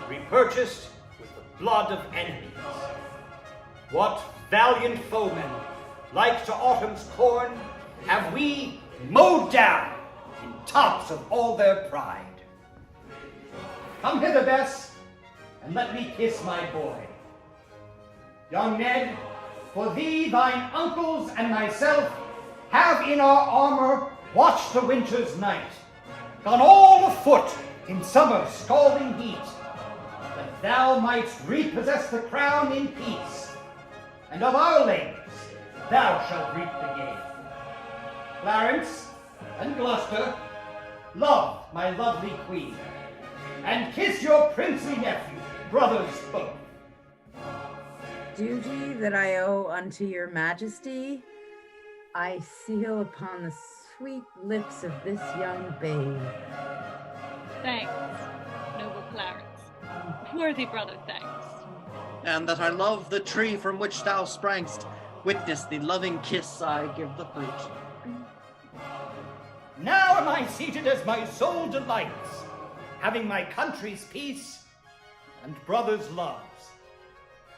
repurchased with the blood of enemies. What valiant foemen, like to autumn's corn, have we mowed down in tops of all their pride. Come hither, Bess, and let me kiss my boy. Young Ned, for thee, thine uncles, and myself have in our armor watched the winter's night, gone all afoot in summer's scalding heat, that thou mightst repossess the crown in peace, and of our labors thou shalt reap the gain. Clarence and Gloucester, love my lovely queen, and kiss your princely nephew, brothers both. Duty that I owe unto your majesty, I seal upon the sweet lips of this young babe. Thanks, noble Clarence. Worthy brother, thanks. And that I love the tree from which thou sprangst, witness the loving kiss I give the fruit. Now am I seated as my soul delights, having my country's peace and brother's loves.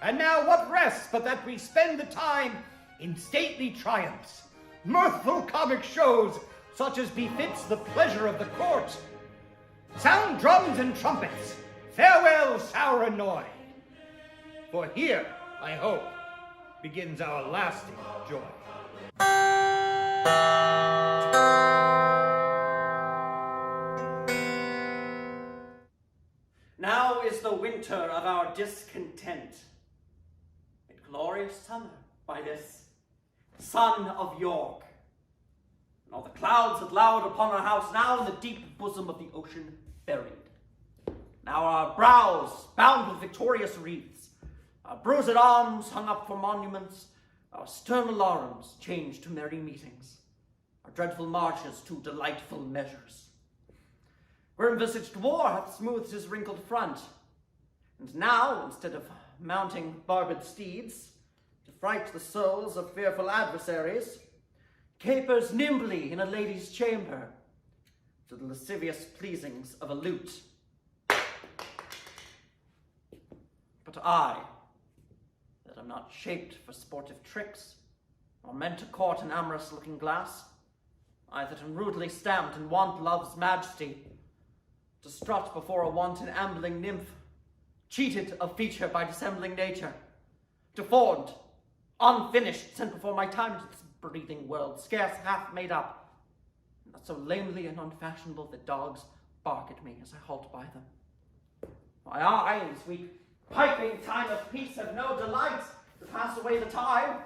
And now what rests but that we spend the time in stately triumphs, mirthful comic shows, such as befits the pleasure of the court. Sound drums and trumpets, farewell sour annoy. For here, I hope, begins our lasting joy. Now is the winter of our discontent. A glorious summer by this son of York. And all the clouds that lowered upon our house, now in the deep bosom of the ocean buried. Now our brows bound with victorious wreaths, our bruised arms hung up for monuments, our stern alarums changed to merry meetings, our dreadful marches to delightful measures. Where envisaged war hath smoothed his wrinkled front, and now, instead of mounting barbed steeds, to fright the souls of fearful adversaries, capers nimbly in a lady's chamber, to the lascivious pleasings of a lute. But I, that am not shaped for sportive tricks, nor meant to court an amorous looking glass, I that am rudely stamped in want love's majesty, to strut before a wanton ambling nymph, cheated of feature by dissembling nature, deformed, unfinished, sent before my time to this breathing world, scarce half made up, not so lamely and unfashionable that dogs bark at me as I halt by them. My eyes, we piping time of peace, have no delight to pass away the time,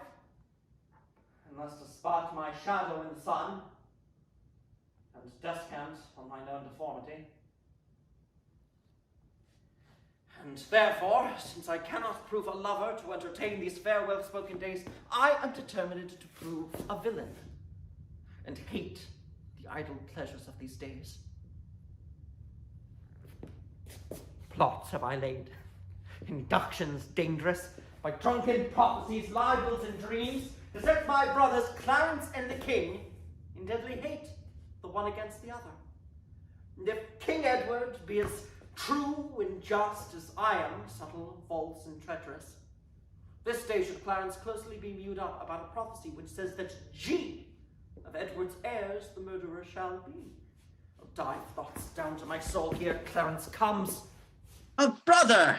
unless to spot my shadow in the sun, and descant on my known deformity. And therefore, since I cannot prove a lover to entertain these farewell spoken days, I am determined to prove a villain, and hate the idle pleasures of these days. Plots have I laid, inductions dangerous, by drunken prophecies, libels, and dreams, to set my brothers Clarence and the king in deadly hate, the one against the other. And if King Edward be as true and just as I am, subtle, false, and treacherous, this day should Clarence closely be mewed up about a prophecy which says that G of Edward's heirs the murderer shall be. Oh, dive thoughts down to my soul, here Clarence comes. Oh, brother!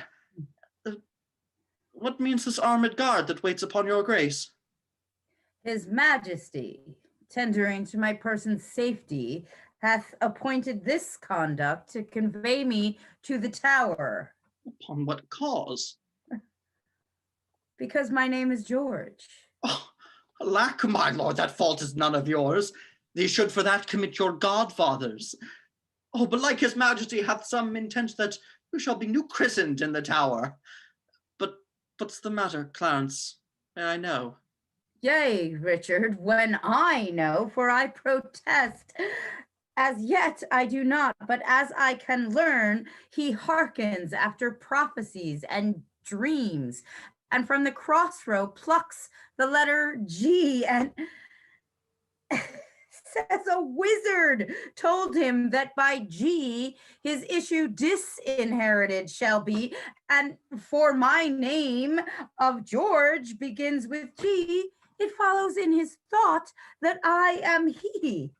What means this armed guard that waits upon your grace? His Majesty, tendering to my person's safety, hath appointed this conduct to convey me to the Tower. Upon what cause? Because my name is George. Oh, alack, my lord, that fault is none of yours. Thee should for that commit your godfathers. Oh, but like his majesty hath some intent that you shall be new christened in the Tower. But what's the matter, Clarence? May I know? Yea, Richard, when I know, for I protest. As yet I do not, but as I can learn, he hearkens after prophecies and dreams, and from the crossrow plucks the letter G, and says a wizard told him that by G his issue disinherited shall be, and for my name of George begins with G, it follows in his thought that I am he.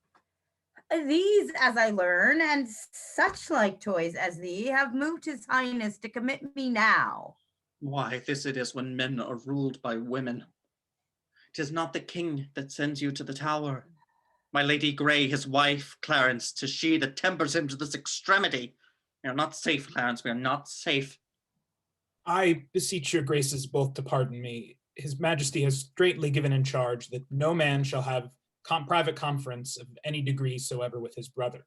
These, as I learn, and such like toys as thee, have moved his highness to commit me now. Why, this it is when men are ruled by women. 'Tis not the king that sends you to the tower. My Lady Grey, his wife, Clarence, 'tis she that tempers him to this extremity. We are not safe, Clarence, we are not safe. I beseech your graces both to pardon me. His Majesty has straitly given in charge that no man shall have private conference of any degree soever with his brother.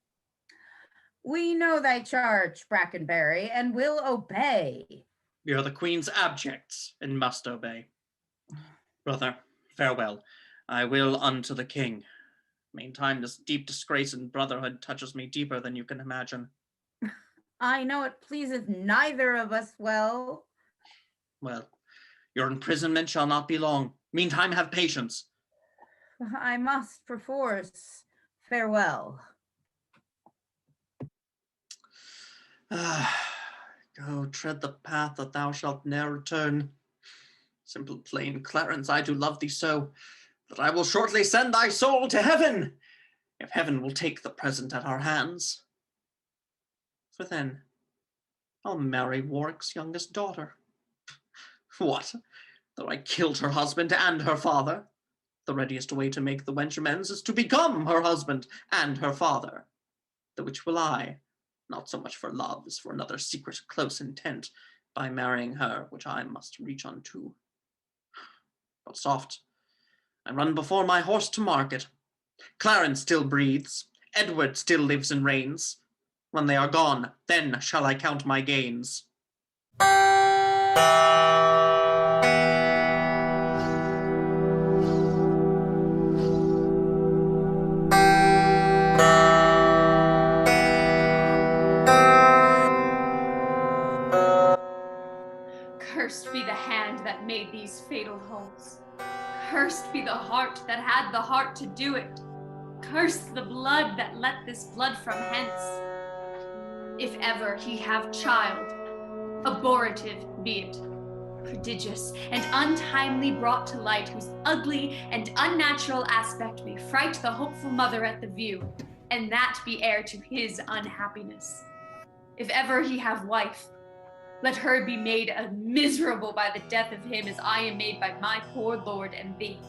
We know thy charge, Brackenbury, and will obey. We are the queen's abjects, and must obey. Brother, farewell. I will unto the king. Meantime, this deep disgrace in brotherhood touches me deeper than you can imagine. I know it pleaseth neither of us well. Well, your imprisonment shall not be long. Meantime, have patience. I must perforce. Farewell. Go, tread the path that thou shalt ne'er return. Simple plain Clarence, I do love thee so, that I will shortly send thy soul to heaven, if heaven will take the present at our hands. For then I'll marry Warwick's youngest daughter. What, though I killed her husband and her father? The readiest way to make the wench amends is to become her husband and her father, the which will I, not so much for love as for another secret close intent, by marrying her which I must reach unto. But soft, I run before my horse to market. Clarence still breathes, Edward still lives and reigns. When they are gone, then shall I count my gains. Cursed be the hand that made these fatal holes. Cursed be the heart that had the heart to do it. Cursed the blood that let this blood from hence. If ever he have child, abortive be it, prodigious and untimely brought to light, whose ugly and unnatural aspect may fright the hopeful mother at the view, and that be heir to his unhappiness. If ever he have wife, let her be made miserable by the death of him, as I am made by my poor lord and thee.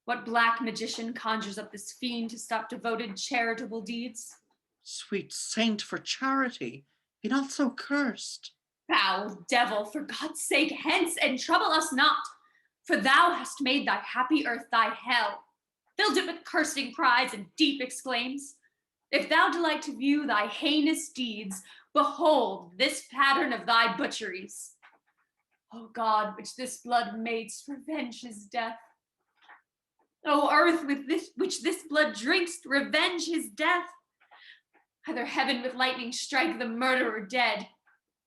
What black magician conjures up this fiend to stop devoted charitable deeds? Sweet saint, for charity, be not so cursed. Foul devil, for God's sake, hence, and trouble us not, for thou hast made thy happy earth thy hell, filled it with cursing cries and deep exclaims. If thou delight to view thy heinous deeds, behold this pattern of thy butcheries. O God, which this blood madest, revenge his death. O earth, which this blood drinkst, revenge his death. Either heaven with lightning strike the murderer dead,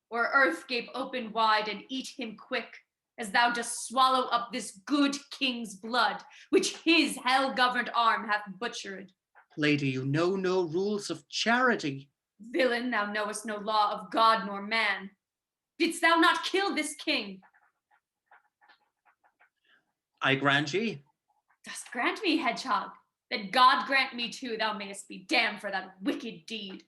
or earth gape open wide and eat him quick, as thou dost swallow up this good king's blood, which his hell-governed arm hath butchered. Lady, you know no rules of charity. Villain, thou knowest no law of God nor man. Didst thou not kill this king? I grant ye. Dost grant me, hedgehog, that God grant me too, thou mayest be damned for that wicked deed.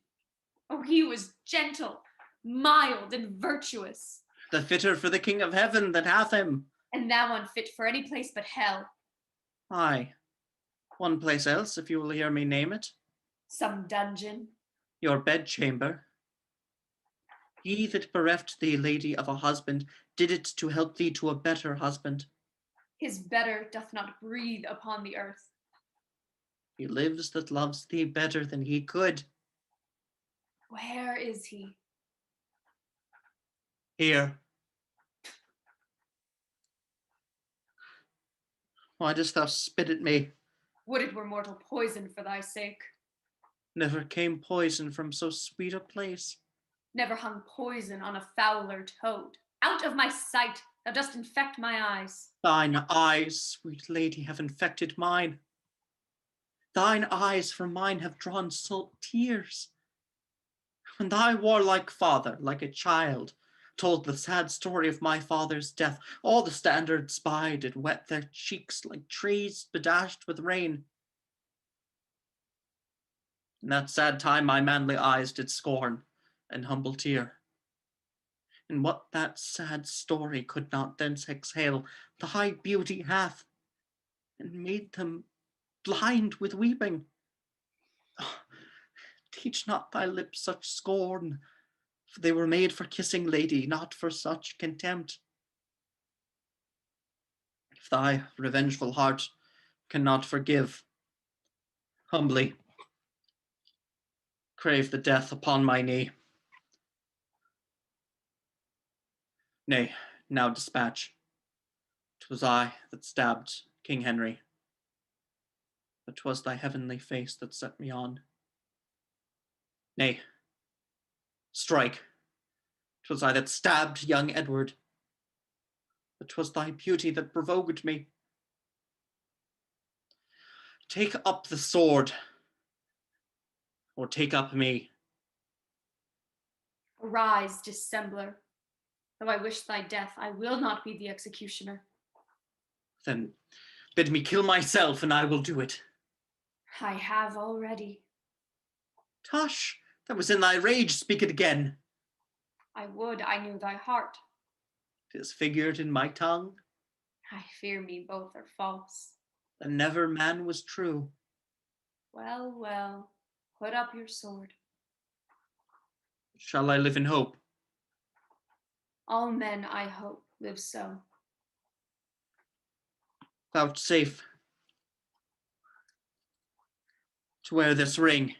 Oh, he was gentle, mild, and virtuous. The fitter for the king of heaven that hath him. And thou unfit for any place but hell. Aye, one place else, if you will hear me name it. Some dungeon. Your bedchamber. He that bereft thee, lady, of a husband, did it to help thee to a better husband. His better doth not breathe upon the earth. He lives that loves thee better than he could. Where is he? Here. Why dost thou spit at me? Would it were mortal poison for thy sake. Never came poison from so sweet a place. Never hung poison on a fouler toad. Out of my sight, thou dost infect my eyes. Thine eyes, sweet lady, have infected mine. thine eyes from mine have drawn salt tears. When thy warlike father, like a child, told the sad story of my father's death, all the standards by did wet their cheeks like trees bedashed with rain. In that sad time my manly eyes did scorn and humble tear. And what that sad story could not thence exhale, thy beauty hath, and made them blind with weeping. Oh, teach not thy lips such scorn, for they were made for kissing, lady, not for such contempt. If thy revengeful heart cannot forgive, humbly crave the death upon my knee. Nay, now dispatch. 'Twas I that stabbed King Henry, but 'twas thy heavenly face that set me on. Nay, strike. 'Twas I that stabbed young Edward, but 'twas thy beauty that provoked me. Take up the sword, or take up me. Arise, dissembler. Though I wish thy death, I will not be the executioner. Then bid me kill myself, and I will do it. I have already. Tush, that was in thy rage, speak it again. I would I knew thy heart. 'Tis figured in my tongue. I fear me both are false. Then never man was true. Well, well, put up your sword. Shall I live in hope? All men, I hope, live so. Vouchsafe to wear this ring.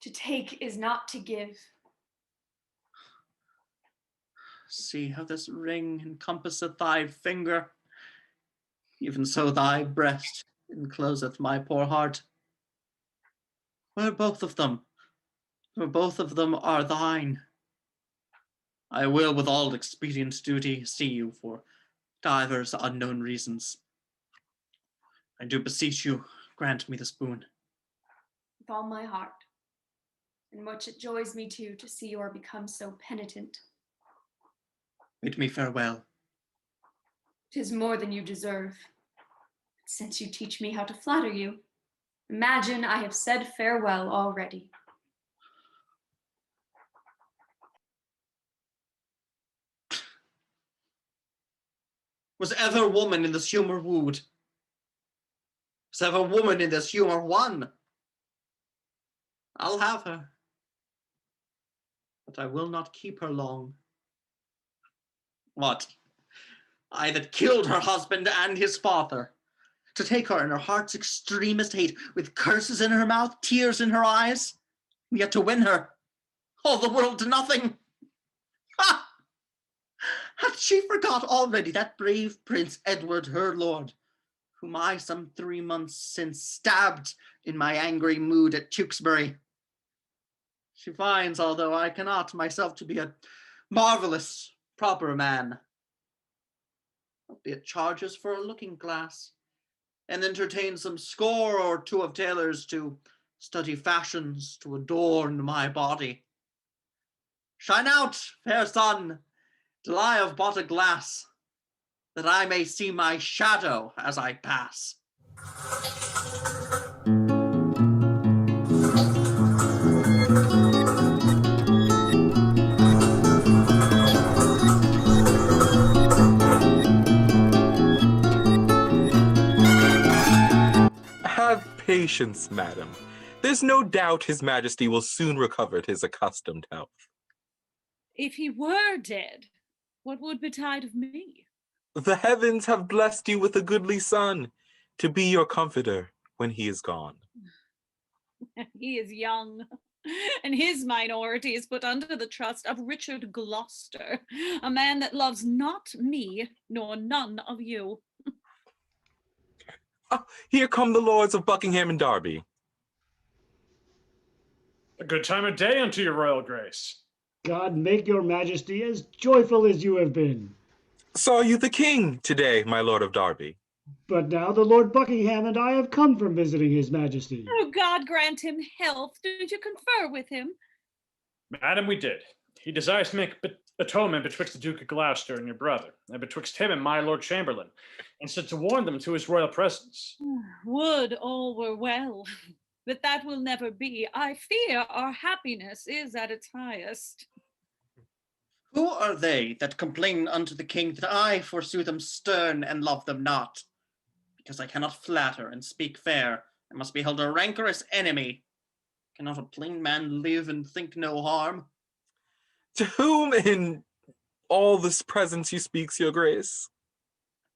To take is not to give. See how this ring encompasseth thy finger. Even so thy breast encloseth my poor heart. Where both of them? For both of them are thine. I will with all expedient duty see you for divers unknown reasons. I do beseech you, grant me this boon. With all my heart. And much it joys me too to see you are become so penitent. Bid me farewell. 'Tis more than you deserve. But since you teach me how to flatter you, imagine I have said farewell already. Was ever woman in this humor wooed? Was ever woman in this humor won? I'll have her, but I will not keep her long. What? I that killed her husband and his father, to take her in her heart's extremest hate, with curses in her mouth, tears in her eyes, and yet to win her, all the world to nothing. Ha! Hath she forgot already that brave Prince Edward, her lord, whom I some 3 months since stabbed in my angry mood at Tewkesbury? She finds, although I cannot myself to be a marvelous, proper man, albeit charges for a looking glass, and entertains some score or two of tailors to study fashions to adorn my body. Shine out, fair sun, till I have bought a glass, that I may see my shadow as I pass. Have patience, madam. There's no doubt His Majesty will soon recover his accustomed health. If he were dead, what would betide of me? The heavens have blessed you with a goodly son to be your comforter when he is gone. He is young, and his minority is put under the trust of Richard Gloucester, a man that loves not me nor none of you. Here come the lords of Buckingham and Derby. A good time of day unto your royal grace. God make your majesty as joyful as you have been. Saw you the king today, my lord of Derby? But now the Lord Buckingham and I have come from visiting his majesty. Oh, God grant him health. Did you confer with him? Madam, we did. He desires to make atonement betwixt the Duke of Gloucester and your brother, and betwixt him and my Lord Chamberlain, and said to warn them to his royal presence. Would all were well, but that will never be. I fear our happiness is at its highest. Who are they that complain unto the king that I forsooth am stern and love them not? Because I cannot flatter and speak fair, I must be held a rancorous enemy. Cannot a plain man live and think no harm? To whom in all this presence you speaks, your grace?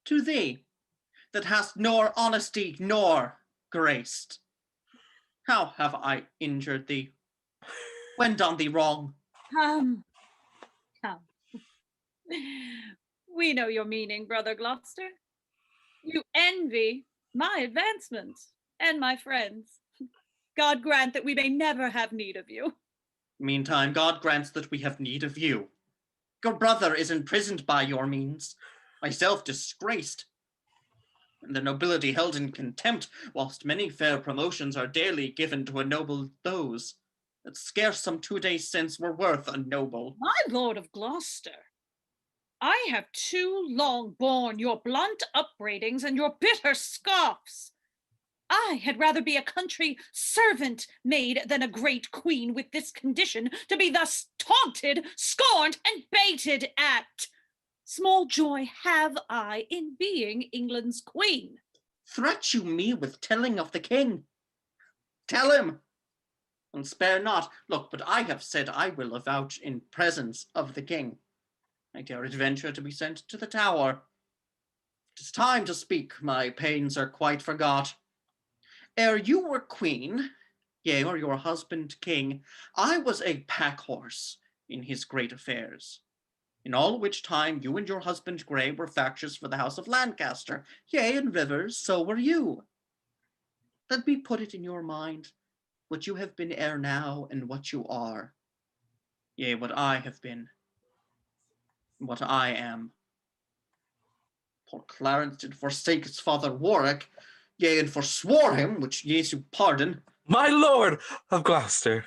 To thee, that hast nor honesty nor grace. How have I injured thee? When done thee wrong? Come. We know your meaning, Brother Gloucester. You envy my advancement and my friends. God grant that we may never have need of you. Meantime, God grants that we have need of you. Your brother is imprisoned by your means, myself disgraced, and the nobility held in contempt, whilst many fair promotions are daily given to ennoble those that scarce some 2 days since were worth a noble. My Lord of Gloucester, I have too long borne your blunt upbraidings and your bitter scoffs. I had rather be a country servant maid than a great queen with this condition, to be thus taunted, scorned, and baited at. Small joy have I in being England's queen. Threat you me with telling of the king? Tell him, and spare not. Look, but I have said I will avouch in presence of the king. I dare adventure to be sent to the Tower. 'Tis time to speak, my pains are quite forgot. Ere you were queen, yea, or your husband king, I was a pack horse in his great affairs. In all which time you and your husband Grey were factious for the house of Lancaster. Yea, and Rivers, so were you. Let me put it in your mind, what you have been ere now, and what you are. Yea, what I have been, what I am. Poor Clarence did forsake his father Warwick, yea, and forswore him, which Jesu pardon. My lord of Gloucester,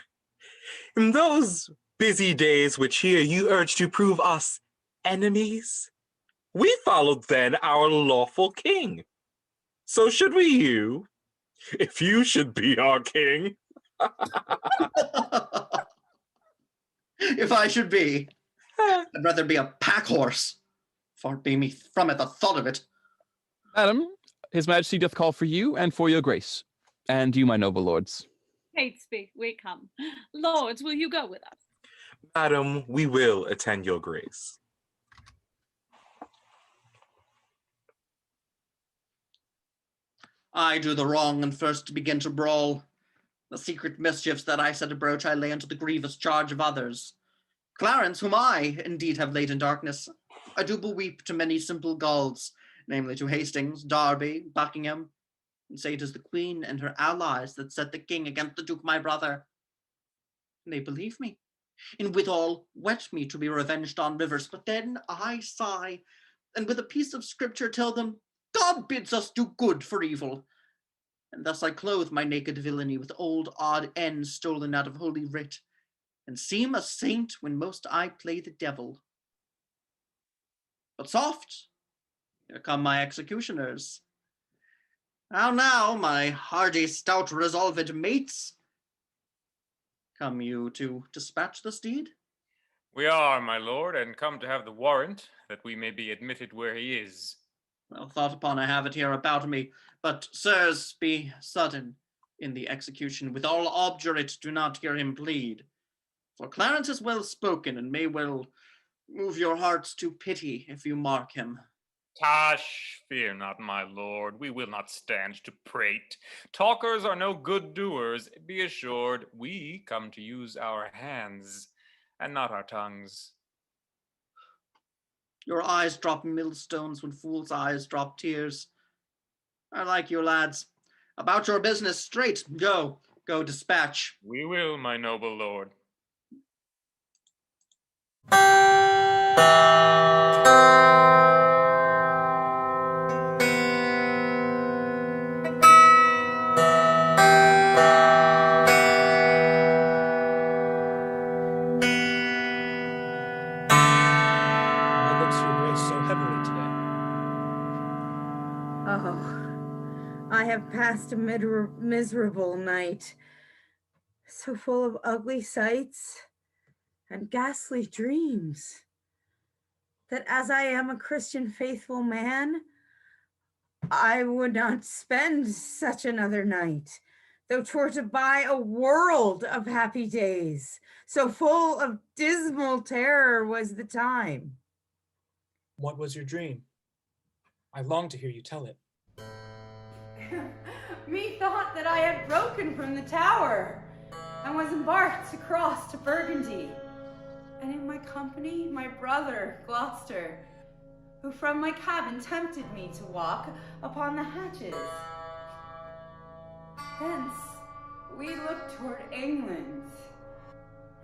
in those busy days which here you urged to prove us enemies, we followed then our lawful king. So should we you, if you should be our king. If I should be, I'd rather be a pack horse. Far be me from it the thought of it. Madam, his majesty doth call for you and for your grace, and you, my noble lords. Catesby, we come. Lords, will you go with us? Madam, we will attend your grace. I do the wrong and first begin to brawl. The secret mischiefs that I set abroach I lay unto the grievous charge of others. Clarence, whom I indeed have laid in darkness, I do beweep to many simple Gauls, namely to Hastings, Derby, Buckingham, and say it is the queen and her allies that set the king against the duke my brother. And they believe me, and withal wet me to be revenged on Rivers. But then I sigh, and with a piece of scripture tell them, God bids us do good for evil. And thus I clothe my naked villainy with old odd ends stolen out of holy writ, and seem a saint when most I play the devil. But soft, here come my executioners. How now, my hardy, stout, resolved mates? Come you to dispatch this deed? We are, my lord, and come to have the warrant, that we may be admitted where he is. Well thought upon I have it here about me, but sirs, be sudden in the execution. With all obdurate, do not hear him plead. For Clarence is well spoken, and may well move your hearts to pity if you mark him. Tush, fear not, my lord, we will not stand to prate. Talkers are no good doers. Be assured, we come to use our hands, and not our tongues. Your eyes drop millstones when fools' eyes drop tears. I like you, lads. About your business straight. Go dispatch. We will, my noble lord. passed a miserable night, so full of ugly sights and ghastly dreams, that as I am a Christian faithful man, I would not spend such another night, though 'twere to buy a world of happy days. So full of dismal terror was the time. What was your dream? I long to hear you tell it. Methought that I had broken from the tower and was embarked across to Burgundy, and in my company my brother Gloucester, who from my cabin tempted me to walk upon the hatches. Thence we looked toward England,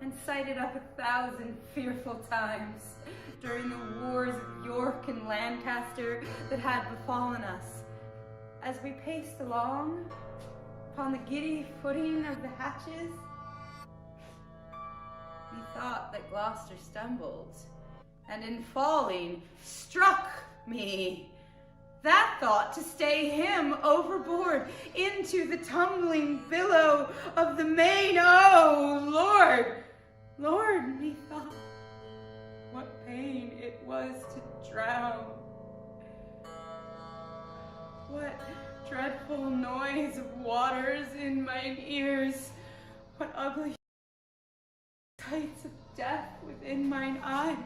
and sighted up 1,000 fearful times during the wars of York and Lancaster that had befallen us. As we paced along upon the giddy footing of the hatches, we thought that Gloucester stumbled, and in falling struck me. That thought to stay him overboard into the tumbling billow of the main. Oh, Lord, Lord, methought what pain it was to drown. What dreadful noise of waters in mine ears. What ugly sights of death within mine eyes.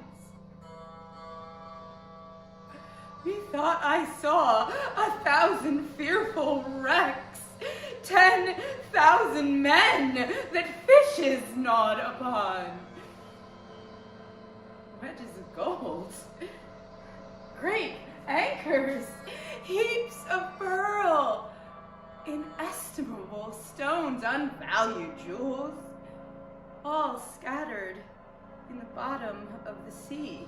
Methought I saw 1,000 fearful wrecks, 10,000 men that fishes gnawed upon, wedges of gold, great anchors, heaps of pearl, inestimable stones, unvalued jewels, all scattered in the bottom of the sea.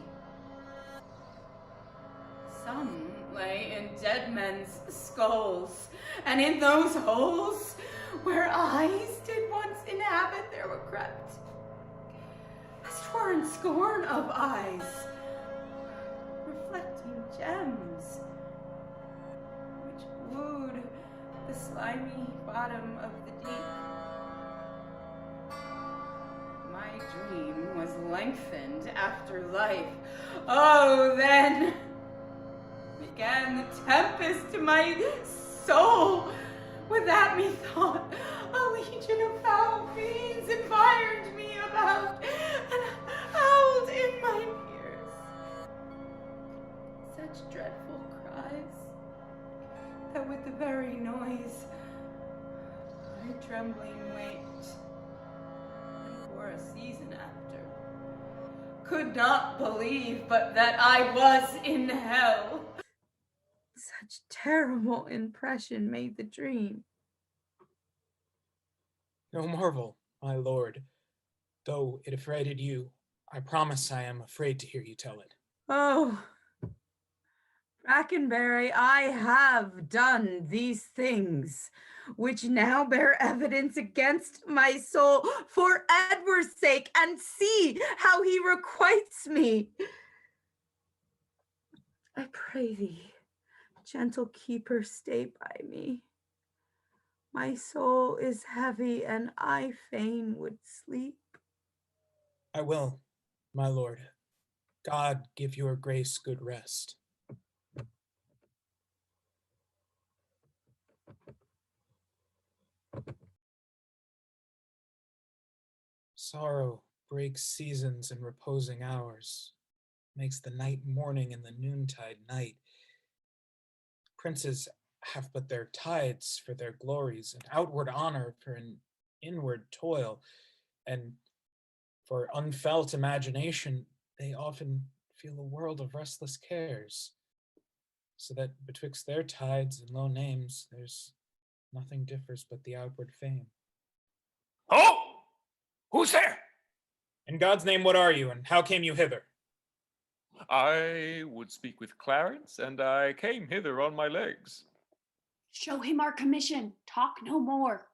Some lay in dead men's skulls, and in those holes where eyes did once inhabit there were crept, as 'twere in scorn of eyes, reflecting gems, which wooed the slimy bottom of the deep. My dream was lengthened after life. Oh, then began the tempest to my soul. With that methought a legion of foul fiends environed me about and howled in my ears such dreadful cries that with the very noise I trembling waked, and for a season after could not believe but that I was in hell. Such terrible impression made the dream. No marvel, my lord. Though it affrighted you, I promise I am afraid to hear you tell it. Oh, Brackenbury, I have done these things, which now bear evidence against my soul for Edward's sake, and see how he requites me. I pray thee, gentle keeper, stay by me. My soul is heavy, and I fain would sleep. I will, my lord. God give your grace good rest. Sorrow breaks seasons and reposing hours, makes the night morning and the noontide night. Princes have but their tides for their glories, and outward honor for an inward toil, and for unfelt imagination they often feel a world of restless cares, so that betwixt their tides and low names there's nothing differs but the outward fame. Oh! Who's there? In God's name, what are you, and how came you hither? I would speak with Clarence, and I came hither on my legs. Show him our commission. Talk no more.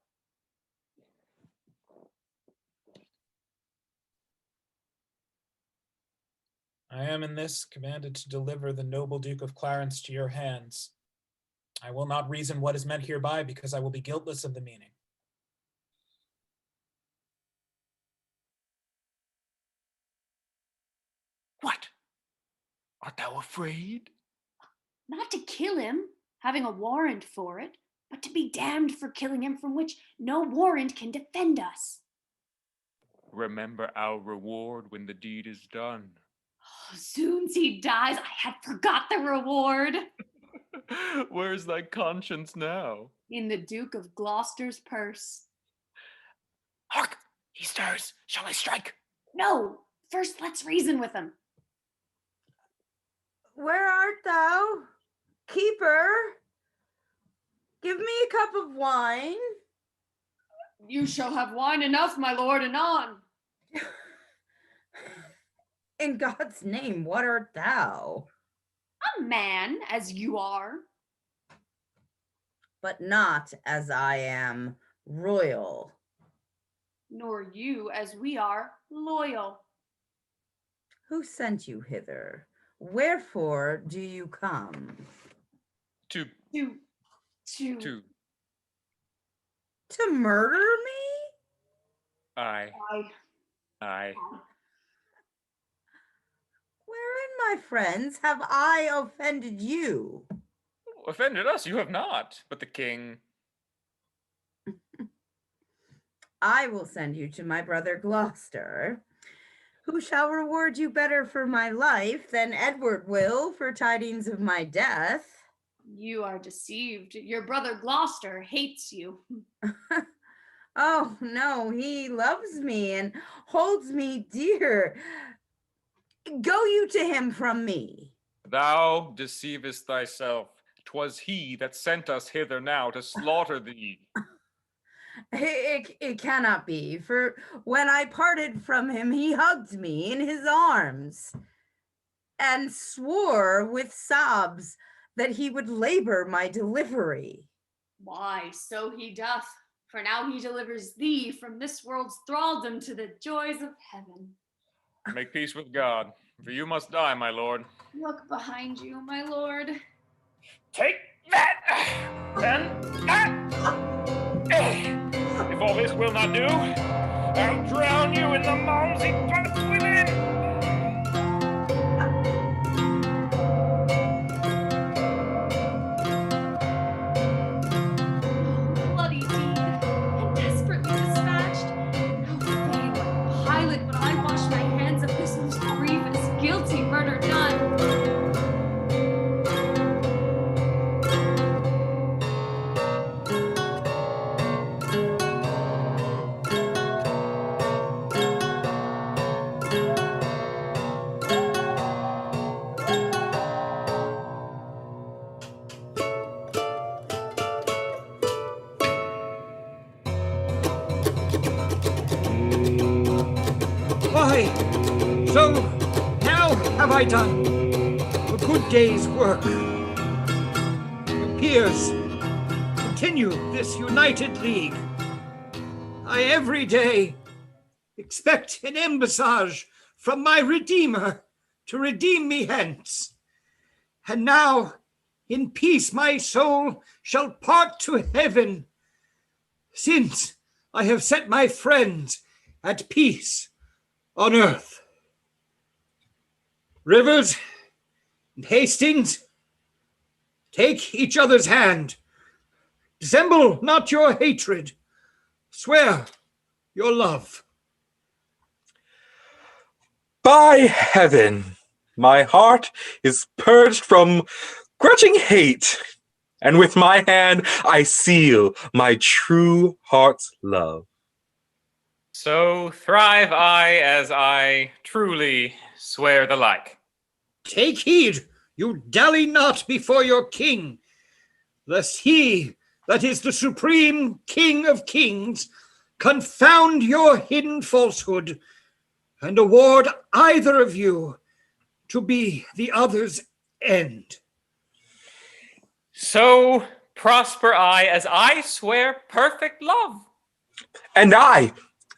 I am in this commanded to deliver the noble Duke of Clarence to your hands. I will not reason what is meant hereby, because I will be guiltless of the meaning. What? Art thou afraid? Not to kill him, having a warrant for it, but to be damned for killing him from which no warrant can defend us. Remember our reward when the deed is done. Soon's he dies, I had forgot the reward. Where's thy conscience now? In the Duke of Gloucester's purse. Hark! He stirs. Shall I strike? No, first let's reason with him. Where art thou, keeper? Give me a cup of wine. You shall have wine enough, my lord, anon. In God's name, what art thou? A man, as you are. But not as I am royal. Nor you, as we are, loyal. Who sent you hither? Wherefore do you come? To To murder me? Aye. Aye. Wherein, my friends, have I offended you? Offended us, you have not, but the king. I will send you to my brother Gloucester, who shall reward you better for my life than Edward will for tidings of my death. You are deceived. Your brother Gloucester hates you. Oh, no, he loves me and holds me dear. Go you to him from me. Thou deceivest thyself. 'Twas he that sent us hither now to slaughter thee. It cannot be, for when I parted from him, he hugged me in his arms and swore with sobs that he would labor my delivery. Why, so he doth, for now he delivers thee from this world's thraldom to the joys of heaven. Make peace with God, for you must die, my lord. Look behind you, my lord. Take that, then that. If all this will not do, I'll drown you in the malmsey depths within. Bloody deed, and desperately dispatched. How fain, like Pilate, would I wash my hands of this most grievous, guilty murder done. Why, so now have I done a good day's work. Your peers, continue this united league. I every day expect an embassage from my Redeemer to redeem me hence. And now, in peace my soul shall part to heaven, since I have set my friends at peace on earth. Rivers and Hastings, take each other's hand. Dissemble not your hatred. Swear your love. By heaven, my heart is purged from grudging hate, and with my hand I seal my true heart's love. So thrive I as I truly swear the like. Take heed, you dally not before your king, lest he that is the supreme King of kings confound your hidden falsehood and award either of you to be the other's end. So prosper I as I swear perfect love. And I,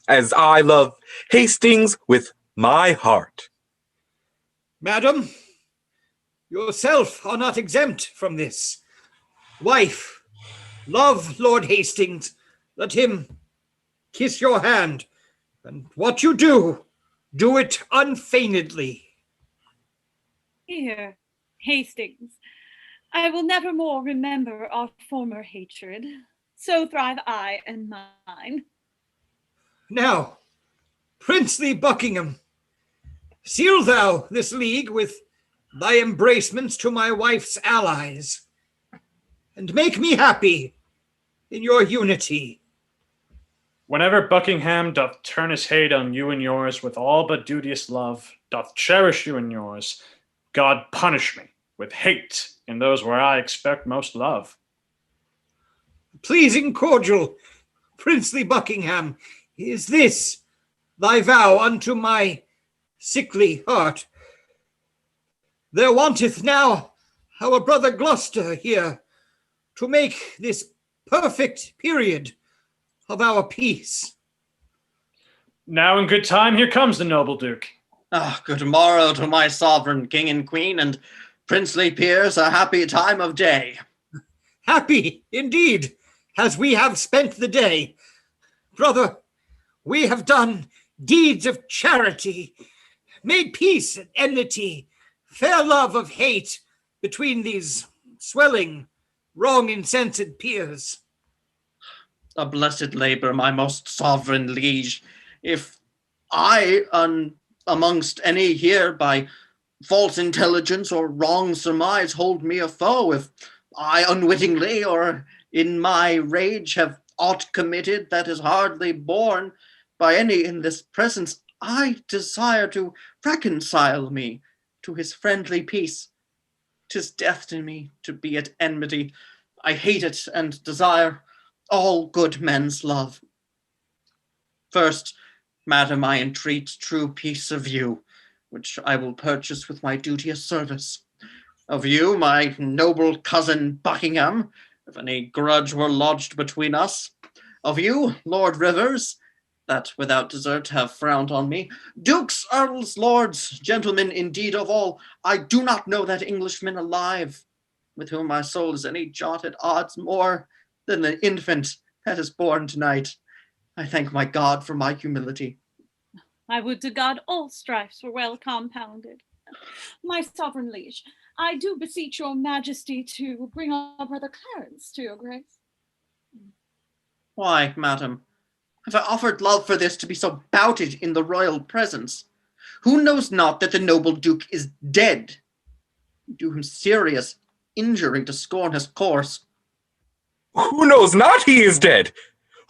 as I love Hastings with my heart. Madam, yourself are not exempt from this. Wife, love Lord Hastings. Let him kiss your hand. And what you do, do it unfeignedly. Here, Hastings, I will never more remember our former hatred. So thrive I and mine. Now, princely Buckingham, seal thou this league with thy embracements to my wife's allies, and make me happy in your unity. Whenever Buckingham doth turn his hate on you and yours with all but duteous love, doth cherish you and yours, God punish me with hate in those where I expect most love. Pleasing cordial, princely Buckingham, is this thy vow unto my sickly heart? There wanteth now our brother Gloucester here to make this perfect period of our peace. Now in good time, here comes the noble Duke. Good morrow to my sovereign king and queen, and princely peers, a happy time of day. Happy, indeed, as we have spent the day. Brother, we have done deeds of charity, made peace and enmity, fair love of hate between these swelling, wrong incensed peers. A blessed labor, my most sovereign liege. If I, amongst any here, by false intelligence or wrong surmise, hold me a foe, if I unwittingly or in my rage have aught committed that is hardly borne by any in this presence, I desire to reconcile me to his friendly peace. 'Tis death to me to be at enmity. I hate it and desire all good men's love. First, madam, I entreat true peace of you, which I will purchase with my duteous service. Of you, my noble cousin Buckingham, if any grudge were lodged between us. Of you, Lord Rivers, that without desert have frowned on me. Dukes, earls, lords, gentlemen, indeed of all, I do not know that Englishman alive, with whom my soul is any jot at odds more than the infant that is born tonight. I thank my God for my humility. I would to God all strifes were well compounded. My sovereign liege, I do beseech your majesty to bring our brother Clarence to your grace. Why, madam, have I offered love for this to be so bouted in the royal presence? Who knows not that the noble duke is dead? Do him serious injury to scorn his course. Who knows not he is dead?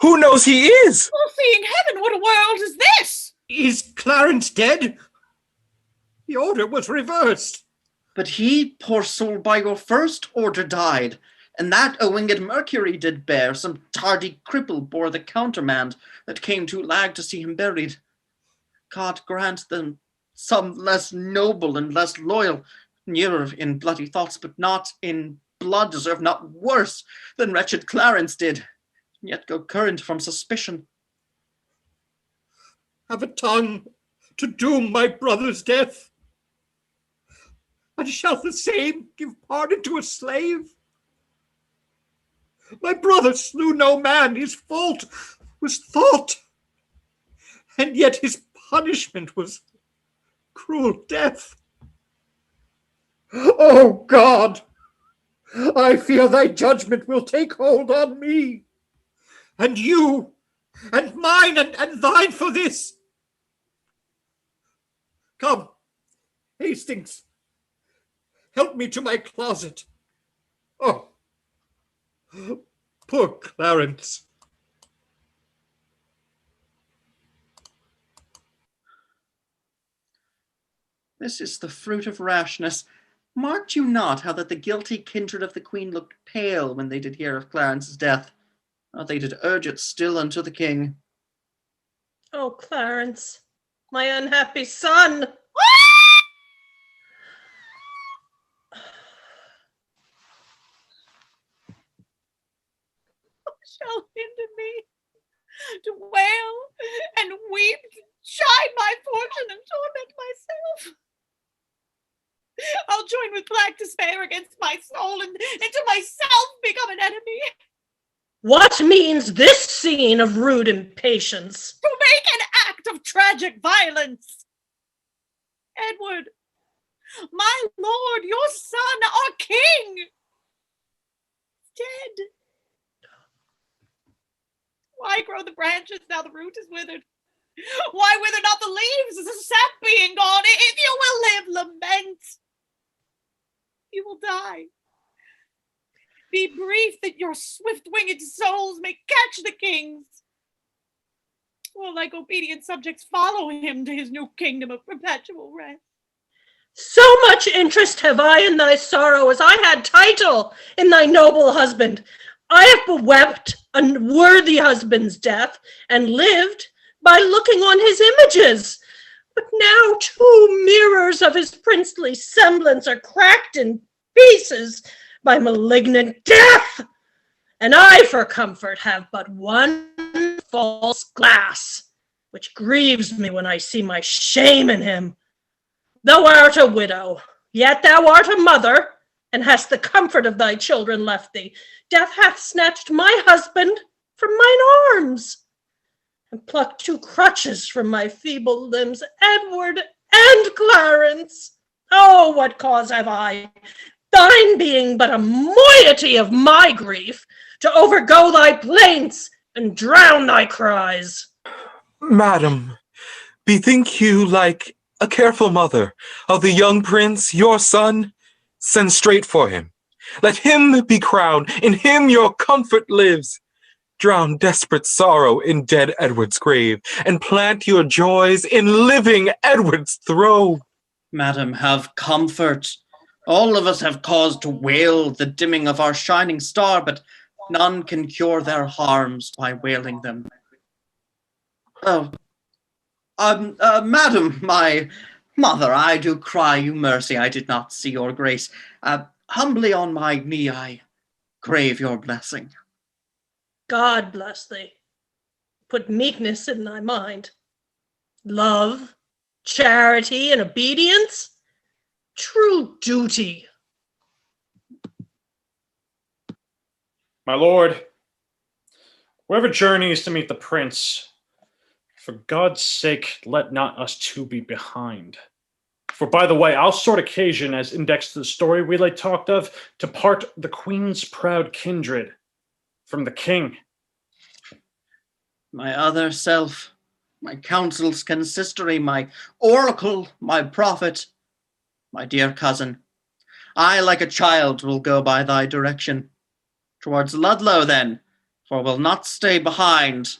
Who knows he is? Oh, seeing heaven, what a world is this? Is Clarence dead? The order was reversed. But he, poor soul, by your first order died, and that a winged Mercury did bear. Some tardy cripple bore the countermand that came too lag to see him buried. God grant them some less noble and less loyal, nearer in bloody thoughts, but not in blood, deserve not worse than wretched Clarence did, yet go current from suspicion. Have a tongue to doom my brother's death? And shall the same give pardon to a slave? My brother slew no man, his fault was thought, and yet his punishment was cruel death. Oh God, I fear thy judgment will take hold on me, and you, and mine, and thine for this. Come, Hastings, help me to my closet. Oh, poor Clarence. This is the fruit of rashness. Marked you not how that the guilty kindred of the queen looked pale when they did hear of Clarence's death? How they did urge it still unto the king. Oh, Clarence, my unhappy son! Shall hinder me to wail and weep, to chide my fortune and torment myself. I'll join with black despair against my soul and to myself become an enemy. What means this scene of rude impatience? To make an act of tragic violence. Edward, my lord, your son, our king, is dead. Why grow the branches now the root is withered? Why wither not the leaves, as the sap being gone? If you will live, lament. You will die. Be brief, that your swift-winged souls may catch the kings, while like obedient subjects follow him to his new kingdom of perpetual rest. So much interest have I in thy sorrow as I had title in thy noble husband. I have bewept a worthy husband's death and lived by looking on his images. But now 2 mirrors of his princely semblance are cracked in pieces by malignant death, and I for comfort have but one false glass, which grieves me when I see my shame in him. Thou art a widow, yet thou art a mother, and hast the comfort of thy children left thee. Death hath snatched my husband from mine arms, and plucked 2 crutches from my feeble limbs, Edward and Clarence. Oh, what cause have I, thine being but a moiety of my grief, to overgo thy plaints and drown thy cries? Madam, bethink you like a careful mother of the young prince, your son. Send straight for him. Let him be crowned, in him your comfort lives. Drown desperate sorrow in dead Edward's grave, and plant your joys in living Edward's throne. Madam, have comfort. All of us have cause to wail the dimming of our shining star, but none can cure their harms by wailing them. Madam, my mother, I do cry you mercy. I did not see your grace. Humbly on my knee I crave your blessing. God bless thee. Put meekness in thy mind. Love, charity, and obedience. True duty. My lord, whoever journeys to meet the prince, for God's sake, let not us 2 be behind. For by the way, I'll sort occasion, as indexed to the story we late talked of, to part the queen's proud kindred from the king. My other self, my counsel's consistory, my oracle, my prophet, my dear cousin, I, like a child, will go by thy direction. Towards Ludlow, then, for we'll not stay behind.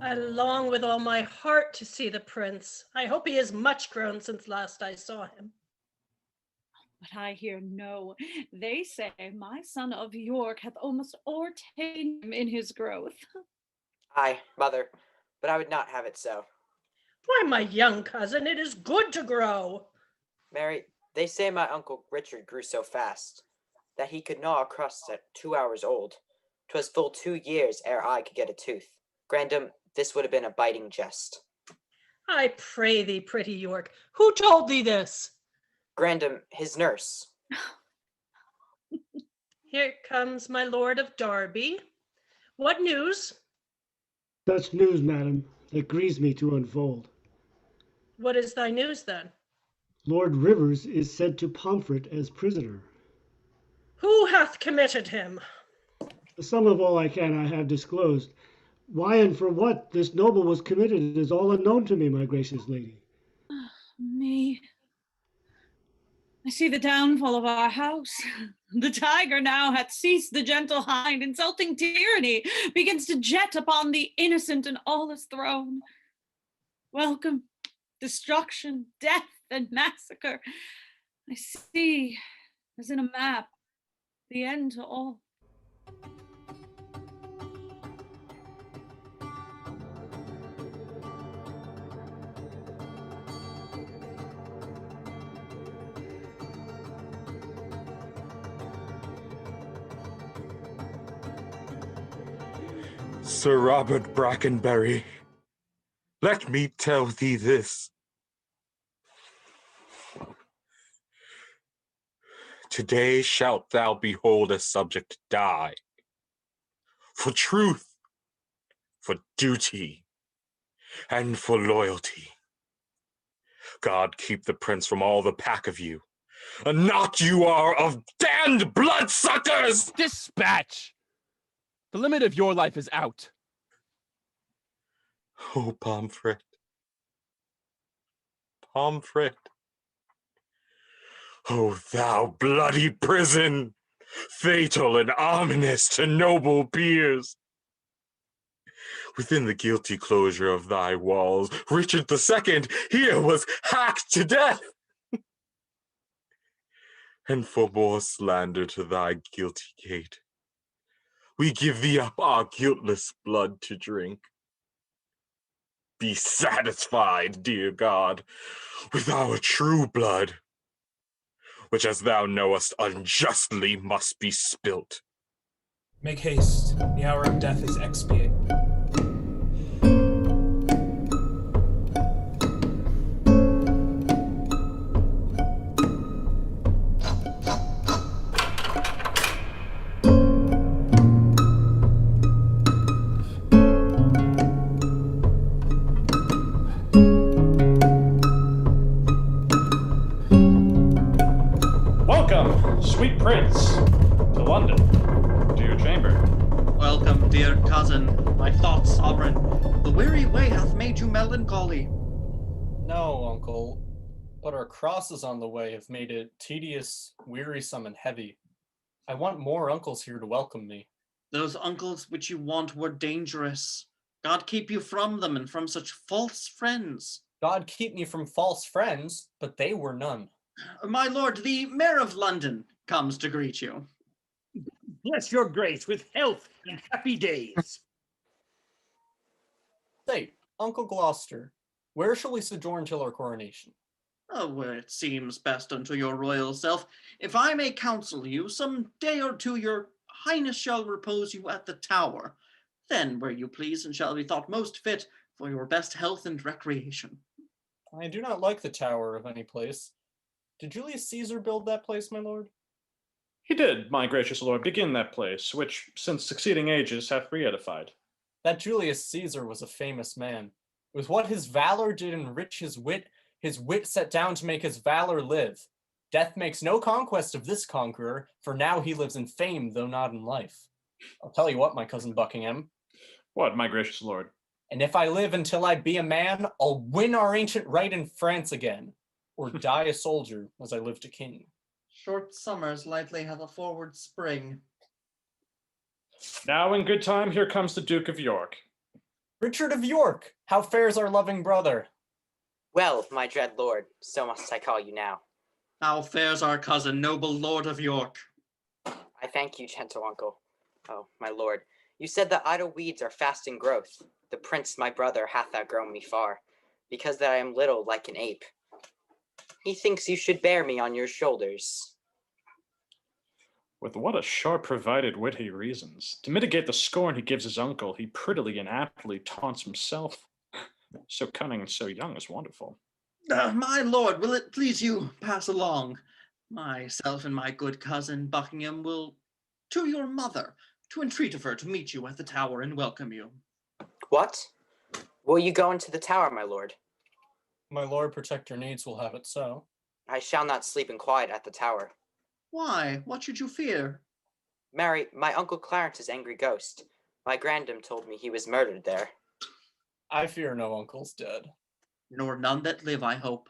I long with all my heart to see the prince. I hope he is much grown since last I saw him. But I hear no. They say my son of York hath almost o'ertaken him in his growth. Aye, mother, but I would not have it so. Why, my young cousin, it is good to grow. Mary, they say my uncle Richard grew so fast that he could gnaw a crust at 2 hours old. 'Twas full 2 years ere I could get a tooth. Grandam, this would have been a biting jest. I pray thee, pretty York, who told thee this? Grandam, his nurse. Here comes my lord of Derby. What news? Such news, madam, that grieves me to unfold. What is thy news, then? Lord Rivers is sent to Pomfret as prisoner. Who hath committed him? The sum of all I can I have disclosed. Why and for what this noble was committed is all unknown to me, my gracious lady. Me. I see the downfall of our house. The tiger now hath ceased the gentle hind, insulting tyranny begins to jet upon the innocent and aweless throne. Welcome, destruction, death, and massacre. I see, as in a map, the end to all. Sir Robert Brackenbury, let me tell thee this. Today shalt thou behold a subject die. For truth, for duty, and for loyalty. God keep the prince from all the pack of you. A knot you are of damned bloodsuckers! Dispatch! The limit of your life is out. Oh, Pomfret. Pomfret. Oh, thou bloody prison, fatal and ominous to noble peers. Within the guilty closure of thy walls, Richard II here was hacked to death. And for more slander to thy guilty gate, we give thee up our guiltless blood to drink. Be satisfied, dear God, with our true blood, which, as thou knowest, unjustly must be spilt. Make haste, the hour of death is expiate. Welcome, sweet prince, to London, to your chamber. Welcome, dear cousin, my thoughts sovereign. The weary way hath made you melancholy. No, uncle, but our crosses on the way have made it tedious, wearisome, and heavy. I want more uncles here to welcome me. Those uncles which you want were dangerous. God keep you from them and from such false friends. God keep me from false friends, but they were none. My lord, the mayor of London comes to greet you. Bless your grace with health and happy days. Say, Uncle Gloucester, where shall we sojourn till our coronation? Oh, where it seems best unto your royal self. If I may counsel you, some day or two your highness shall repose you at the Tower. Then where you please and shall be thought most fit for your best health and recreation. I do not like the Tower of any place. Did Julius Caesar build that place, my lord? He did, my gracious lord, begin that place, which since succeeding ages hath re-edified. That Julius Caesar was a famous man. With what his valor did enrich his wit set down to make his valor live. Death makes no conquest of this conqueror, for now he lives in fame, though not in life. I'll tell you what, my cousin Buckingham. What, my gracious lord? And if I live until I be a man, I'll win our ancient right in France again, or die a soldier as I lived a king. Short summers lightly have a forward spring. Now in good time, here comes the Duke of York. Richard of York, how fares our loving brother? Well, my dread lord, so must I call you now. How fares our cousin, noble lord of York? I thank you, gentle uncle. Oh, my lord, you said that idle weeds are fast in growth. The prince, my brother, hath outgrown me far, because that I am little like an ape. He thinks you should bear me on your shoulders. With what a sharp provided wit he reasons. To mitigate the scorn he gives his uncle, he prettily and aptly taunts himself. So cunning and so young is wonderful. My lord, will it please you pass along? Myself and my good cousin Buckingham will to your mother, to entreat of her to meet you at the Tower and welcome you. What? Will you go into the Tower, my lord? My lord protector needs will have it so. I shall not sleep in quiet at the Tower. Why? What should you fear? Mary, my Uncle Clarence's angry ghost. My grandam told me he was murdered there. I fear no uncles dead. Nor none that live, I hope.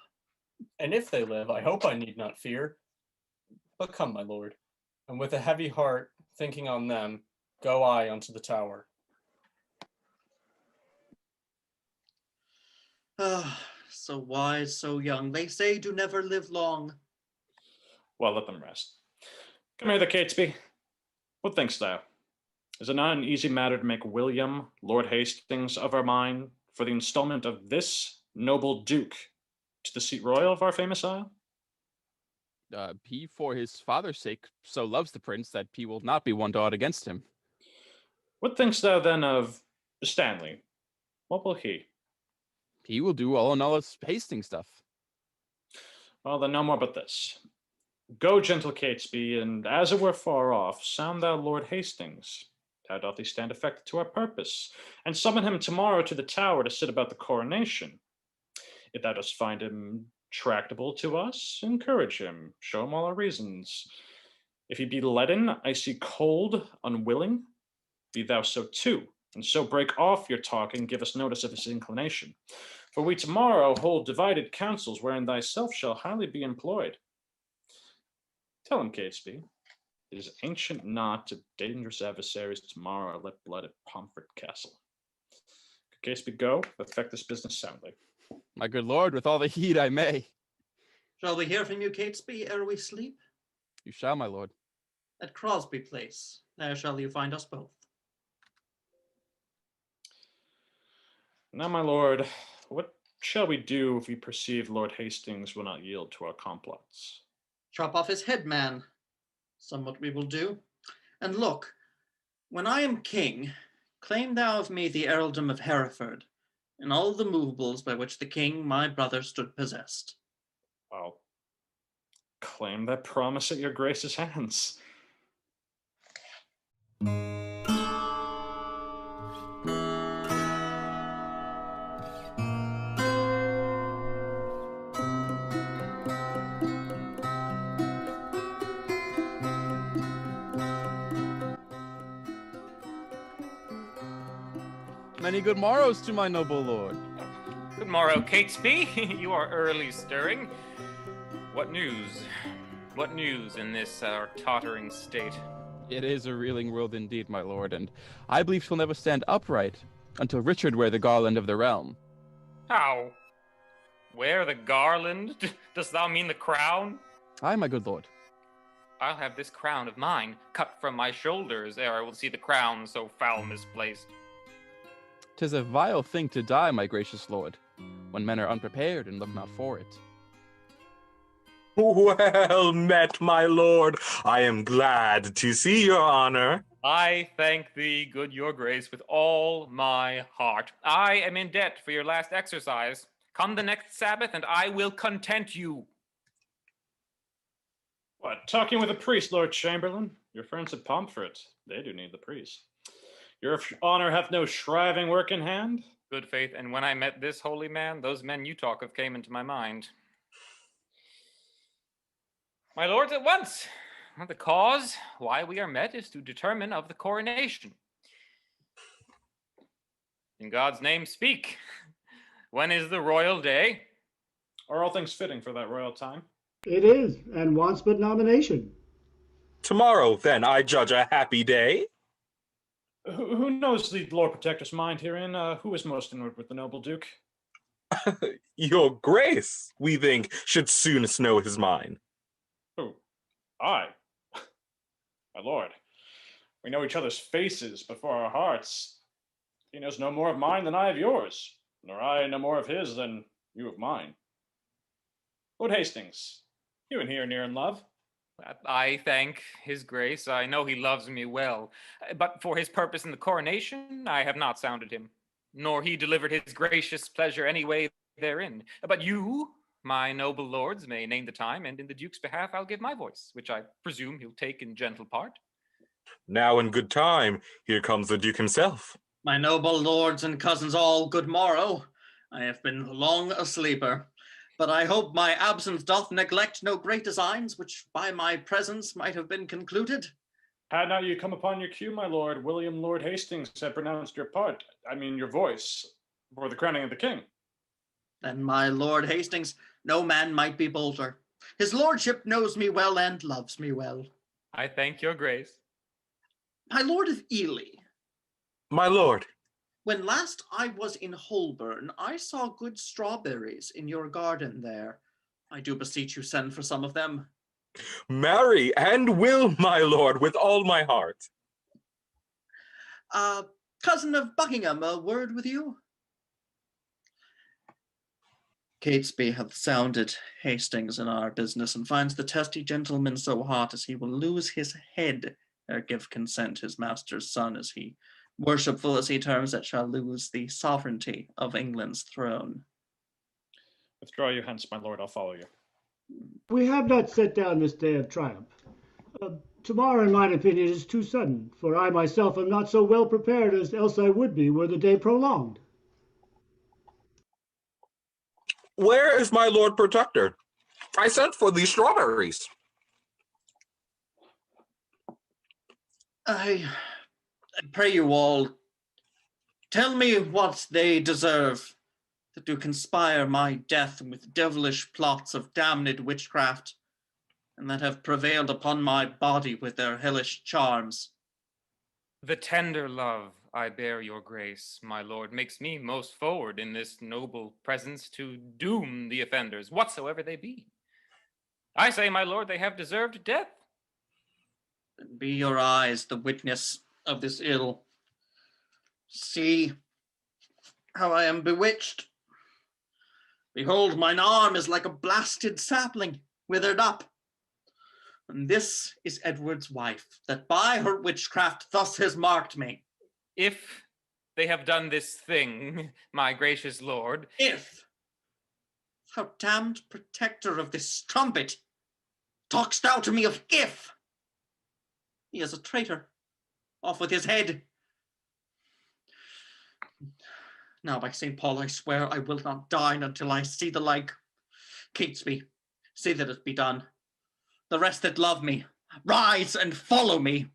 And if they live, I hope I need not fear. But come, my lord, and with a heavy heart, thinking on them, go I unto the Tower. Ah, so wise, so young, they say do never live long. Well, let them rest. Come hither, Catesby. What thinkst thou? Is it not an easy matter to make William, Lord Hastings, of our mind for the installment of this noble duke to the seat royal of our famous isle? He, for his father's sake, so loves the prince that he will not be one to aught against him. What thinkst thou then of Stanley, what will he? He will do all this Hastings stuff. Well, then no more but this. Go, gentle Catesby, and as it were far off, sound thou Lord Hastings. How doth he stand affected to our purpose? And summon him tomorrow to the tower to sit about the coronation. If thou dost find him tractable to us, encourage him, show him all our reasons. If he be leaden, icy cold, unwilling, be thou so too, and so break off your talk and give us notice of his inclination. For we tomorrow hold divided councils wherein thyself shall highly be employed. Tell him, Catesby, it is ancient not to dangerous adversaries tomorrow are let blood at Pomfret Castle. Could Catesby go, effect this business soundly? My good lord, with all the heed I may. Shall we hear from you, Catesby, ere we sleep? You shall, my lord. At Crosby Place, there shall you find us both. Now, my lord, what shall we do if we perceive Lord Hastings will not yield to our complots? Chop off his head, man. Somewhat we will do. And look, when I am king, claim thou of me the earldom of Hereford, and all the movables by which the king, my brother, stood possessed. I'll claim that promise at your grace's hands. Many good morrows to my noble lord. Good morrow, Catesby. You are early stirring. What news? What news in this our tottering state? It is a reeling world indeed, my lord, and I believe she'll never stand upright until Richard wear the garland of the realm. How? Wear the garland? Dost thou mean the crown? Aye, my good lord. I'll have this crown of mine cut from my shoulders ere I will see the crown so foul misplaced. 'Tis a vile thing to die, my gracious lord, when men are unprepared and look not for it. Well met, my lord. I am glad to see your honor. I thank thee, good your grace, with all my heart. I am in debt for your last exercise. Come the next Sabbath, and I will content you. What, talking with a priest, Lord Chamberlain? Your friends at Pomfret, they do need the priest. Your honor hath no shriving work in hand? Good faith, and when I met this holy man, those men you talk of came into my mind. My lords, at once, the cause why we are met is to determine of the coronation. In God's name, speak. When is the royal day? Are all things fitting for that royal time? It is, and wants but nomination. Tomorrow, then, I judge a happy day. Who knows the Lord Protector's mind herein? Who is most inward with the noble Duke? Your grace, we think, should soonest know his mind. Who? I? My lord, we know each other's faces before our hearts. He knows no more of mine than I of yours, nor I no more of his than you of mine. Lord Hastings, you and he are near in love. I thank his grace. I know he loves me well. But for his purpose in the coronation, I have not sounded him, nor he delivered his gracious pleasure any way therein. But you, my noble lords, may name the time, and in the Duke's behalf I'll give my voice, which I presume he'll take in gentle part. Now in good time, here comes the Duke himself. My noble lords and cousins all, good morrow. I have been long a sleeper, but I hope my absence doth neglect no great designs, which by my presence might have been concluded. Had not you come upon your cue, my lord, William Lord Hastings had pronounced your part, your voice, for the crowning of the king. Then my Lord Hastings, no man might be bolder. His lordship knows me well and loves me well. I thank your grace. My lord of Ely. My lord. When last I was in Holborn, I saw good strawberries in your garden there. I do beseech you send for some of them. Marry and will, my lord, with all my heart. Cousin of Buckingham, a word with you. Catesby hath sounded Hastings in our business, and finds the testy gentleman so hot as he will lose his head ere give consent his master's son as he worshipful as he terms it, shall lose the sovereignty of England's throne. Withdraw you hence, my lord, I'll follow you. We have not set down this day of triumph. Tomorrow, in mine opinion, is too sudden, for I myself am not so well prepared as else I would be were the day prolonged. Where is my Lord Protector? I sent for these strawberries. I pray you all, tell me what they deserve that do conspire my death with devilish plots of damned witchcraft, and that have prevailed upon my body with their hellish charms. The tender love I bear your grace, my lord, makes me most forward in this noble presence to doom the offenders, whatsoever they be. I say, my lord, they have deserved death. Be your eyes the witness of this ill. See how I am bewitched. Behold, mine arm is like a blasted sapling, withered up. And this is Edward's wife, that by her witchcraft thus has marked me. If they have done this thing, my gracious lord. If thou damned protector of this trumpet, talkst thou to me of if? He is a traitor. Off with his head. Now, by St. Paul, I swear I will not dine until I see the like. Catesby, say that it be done. The rest that love me, rise and follow me.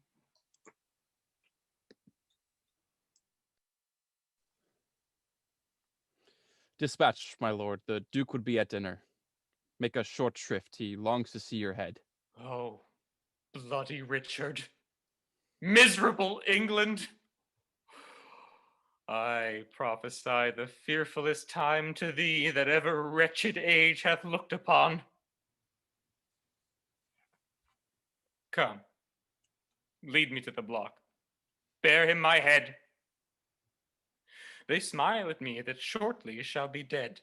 Dispatch, my lord. The Duke would be at dinner. Make a short shrift. He longs to see your head. Oh, bloody Richard. Miserable England. I prophesy the fearfulest time to thee that ever wretched age hath looked upon. Come, lead me to the block. Bear him my head. They smile at me that shortly shall be dead.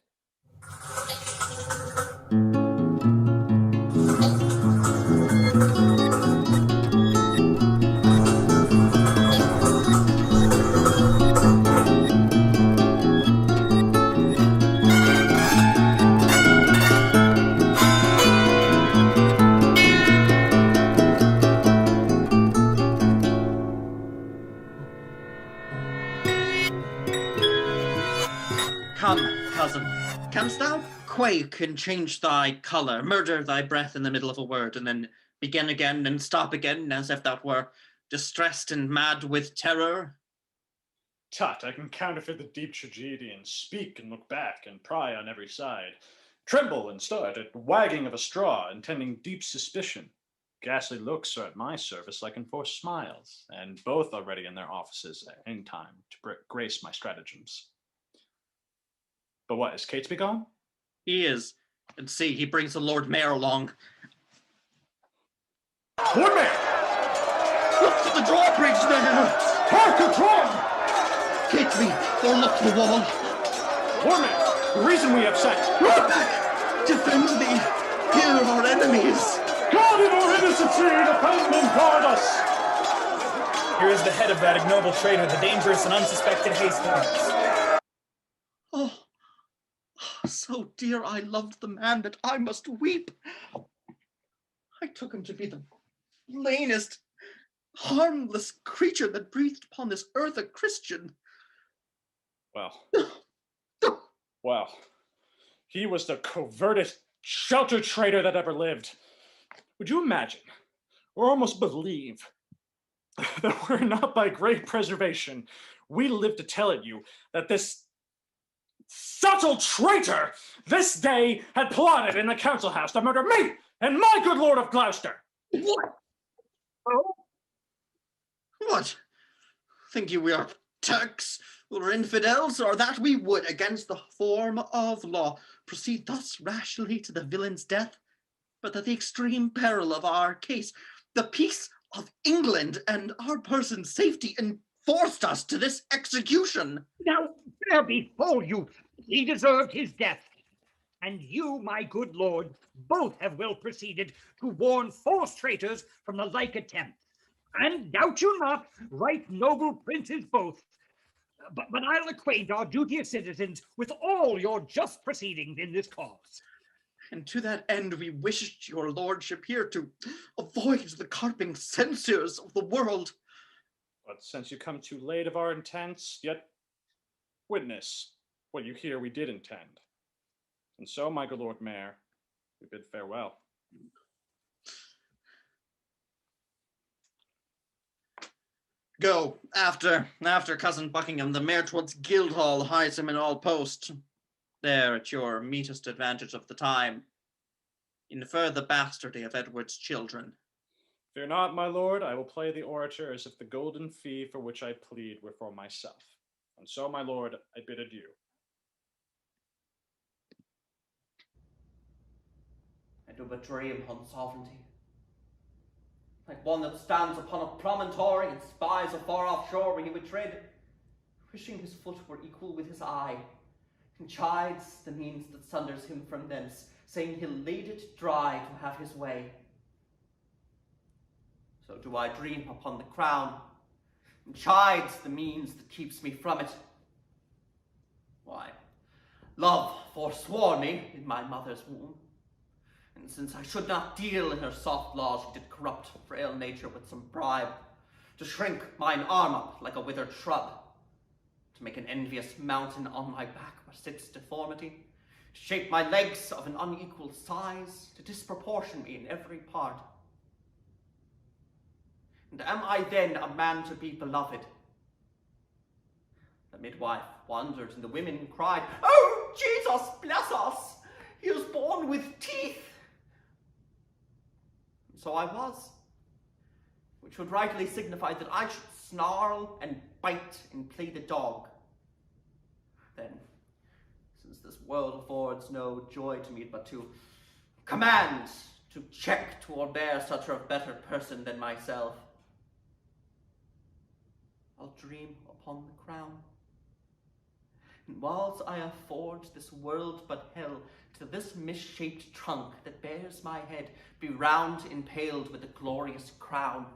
Come, cousin, canst thou quake and change thy colour, murder thy breath in the middle of a word, and then begin again and stop again, as if thou were distressed and mad with terror? Tut, I can counterfeit the deep tragedy and speak and look back and pry on every side, tremble and start at wagging of a straw, intending deep suspicion. Ghastly looks are at my service like enforced smiles, and both are ready in their offices at any time to grace my stratagems. But what, is Catesby gone? He is. And see, he brings the Lord Mayor along. Lord Mayor! Look to the drawbridge there! Hark and draw! Catesby, o'erlook the wall. Lord Mayor, the reason we have sent. Defend thee! Here are our enemies! God in our innocency, defend and guard us! Here is the head of that ignoble traitor, the dangerous and unsuspected Hastings. Oh, so dear I loved the man that I must weep. I took him to be the plainest, harmless creature that breathed upon this earth a Christian. Well, he was the covertest shelter traitor that ever lived. Would you imagine, or almost believe, that were not by great preservation, we live to tell it you that this subtle traitor this day had plotted in the council house to murder me and my good lord of Gloucester? What? Oh? What? Think you we are Turks or infidels, or that we would, against the form of law, proceed thus rashly to the villain's death? But that the extreme peril of our case, the peace of England and our person's safety, enforced us to this execution. Now, there before you, he deserved his death. And you, my good lord, both have well proceeded to warn false traitors from the like attempt. And doubt you not, right noble princes both. But I'll acquaint our duteous citizens with all your just proceedings in this cause. And to that end we wished your lordship here to avoid the carping censures of the world. But since you come too late of our intents, yet witness what you hear we did intend. And so, my good Lord Mayor, we bid farewell. Go, after cousin Buckingham, the mayor towards Guildhall hides him in all post. There, at your meetest advantage of the time, infer the bastardy of Edward's children. Fear not, my lord, I will play the orator as if the golden fee for which I plead were for myself. And so, my lord, I bid adieu. I do but dream on sovereignty. Like one that stands upon a promontory and spies a far-off shore where he would tread, wishing his foot were equal with his eye, and chides the means that sunders him from thence, saying he'll lade it dry to have his way. So do I dream upon the crown, and chides the means that keeps me from it. Why, love forswore me in my mother's womb, and since I should not deal in her soft laws, she did corrupt frail nature with some bribe, to shrink mine arm up like a withered shrub, to make an envious mountain on my back where sits deformity, to shape my legs of an unequal size, to disproportion me in every part. And am I then a man to be beloved? The midwife wondered, and the women cried, "Oh, Jesus, bless us! He was born with teeth!" And so I was, which would rightly signify that I should snarl and bite and play the dog. Then, since this world affords no joy to me but to command, to check, to forbear such a better person than myself, I'll dream upon the crown. And whilst I afford this world but hell, to this misshaped trunk that bears my head be round impaled with a glorious crown.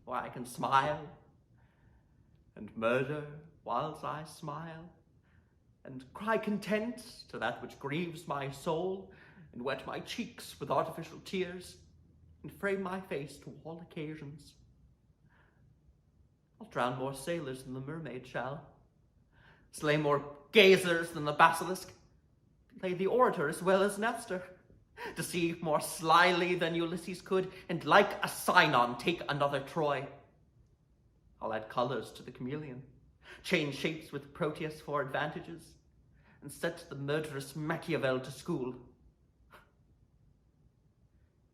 Why, I can smile and murder whilst I smile, and cry content to that which grieves my soul, and wet my cheeks with artificial tears, and frame my face to all occasions. I'll drown more sailors than the mermaid shall, slay more gazers than the basilisk, play the orator as well as Nestor, deceive more slyly than Ulysses could, and like a Sinon take another Troy. I'll add colors to the chameleon, change shapes with Proteus for advantages, and set the murderous Machiavel to school.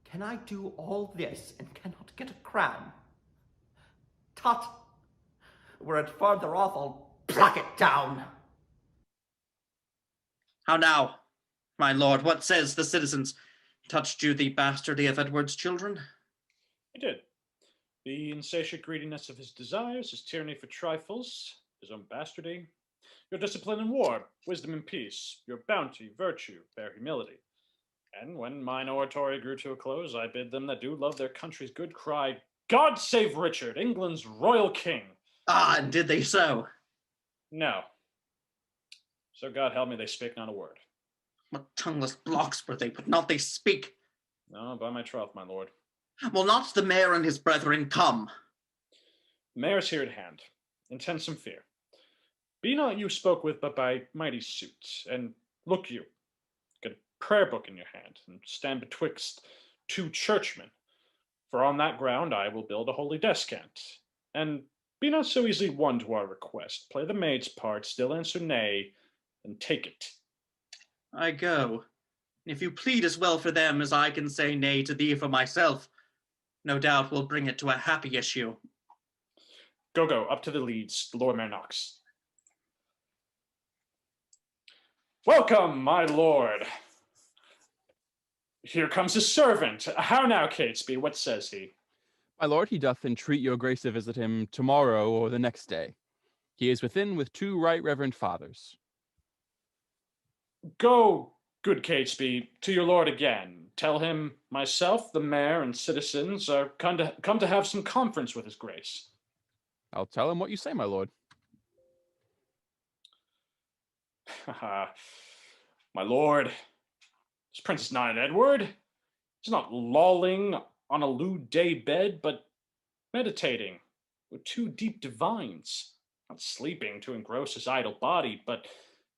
Can I do all this and cannot get a crown? Tut! Were it farther off, I'll pluck it down. How now, my lord, what says the citizens? Touched you the bastardy of Edward's children? He did. The insatiate greediness of his desires, his tyranny for trifles, his own bastardy, your discipline in war, wisdom in peace, your bounty, virtue, fair humility. And when mine oratory grew to a close, I bid them that do love their country's good cry, God save Richard, England's royal king. Ah, and did they so? No. So God help me, they spake not a word. What tongueless blocks were they, but not they speak? No, by my troth, my lord. Will not the mayor and his brethren come? The mayor's here at hand. Intend some fear. Be not you spoke with, but by mighty suit. And look you, get a prayer book in your hand, and stand betwixt two churchmen. For on that ground I will build a holy descant. And be not so easily won to our request. Play the maid's part, still answer nay, and take it. I go. If you plead as well for them as I can say nay to thee for myself, no doubt we'll bring it to a happy issue. Go, up to the leads. The Lord Mayor knocks. Welcome, my lord. Here comes his servant. How now, Catesby? What says he? My lord, he doth entreat your grace to visit him tomorrow or the next day. He is within with two right reverend fathers. Go Good Catesby, to your lord again. Tell him myself, the mayor, and citizens are come to have some conference with his grace. I'll tell him what you say, my lord. My lord, this prince is not an Edward. He's not lolling on a lewd day bed, but meditating with two deep divines, not sleeping to engross his idle body, but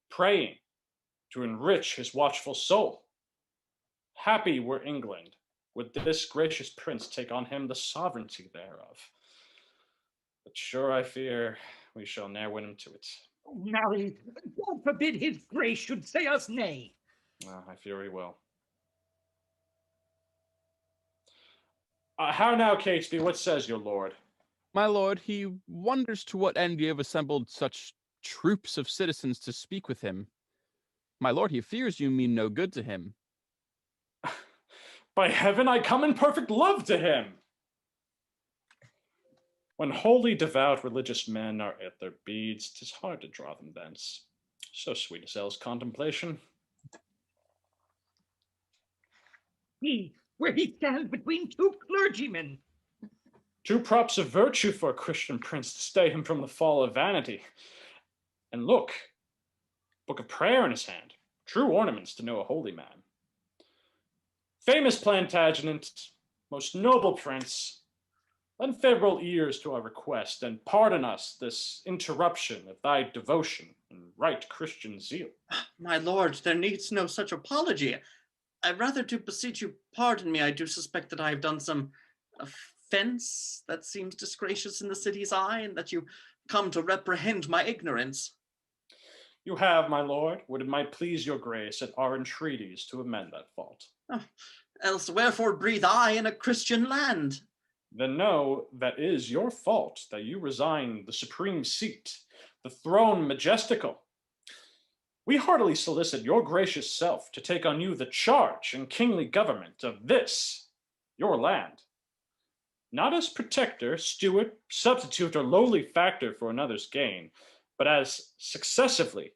praying to enrich his watchful soul. Happy were England, would this gracious prince take on him the sovereignty thereof. But sure I fear we shall ne'er win him to it. Marry, God forbid his grace should say us nay. I fear he will. How now, Catesby, what says your lord? My lord, he wonders to what end ye have assembled such troops of citizens to speak with him. My lord, he fears you mean no good to him. By heaven, I come in perfect love to him. When wholly devout religious men are at their beads, 'tis hard to draw them thence. So sweet is L's contemplation. Where he stands between two clergymen. Two props of virtue for a Christian prince to stay him from the fall of vanity. And look, book of prayer in his hand, true ornaments to know a holy man. Famous Plantagenet, most noble prince, lend favorable ears to our request, and pardon us this interruption of thy devotion and right Christian zeal. My lord, there needs no such apology. I rather do beseech you pardon me. I do suspect that I have done some offense that seems disgracious in the city's eye, and that you come to reprehend my ignorance. You have, my lord, would it might please your grace at our entreaties to amend that fault. Else wherefore breathe I in a Christian land? Then know that is your fault, that you resign the supreme seat, the throne majestical. We heartily solicit your gracious self to take on you the charge and kingly government of this, your land. Not as protector, steward, substitute, or lowly factor for another's gain, but as successively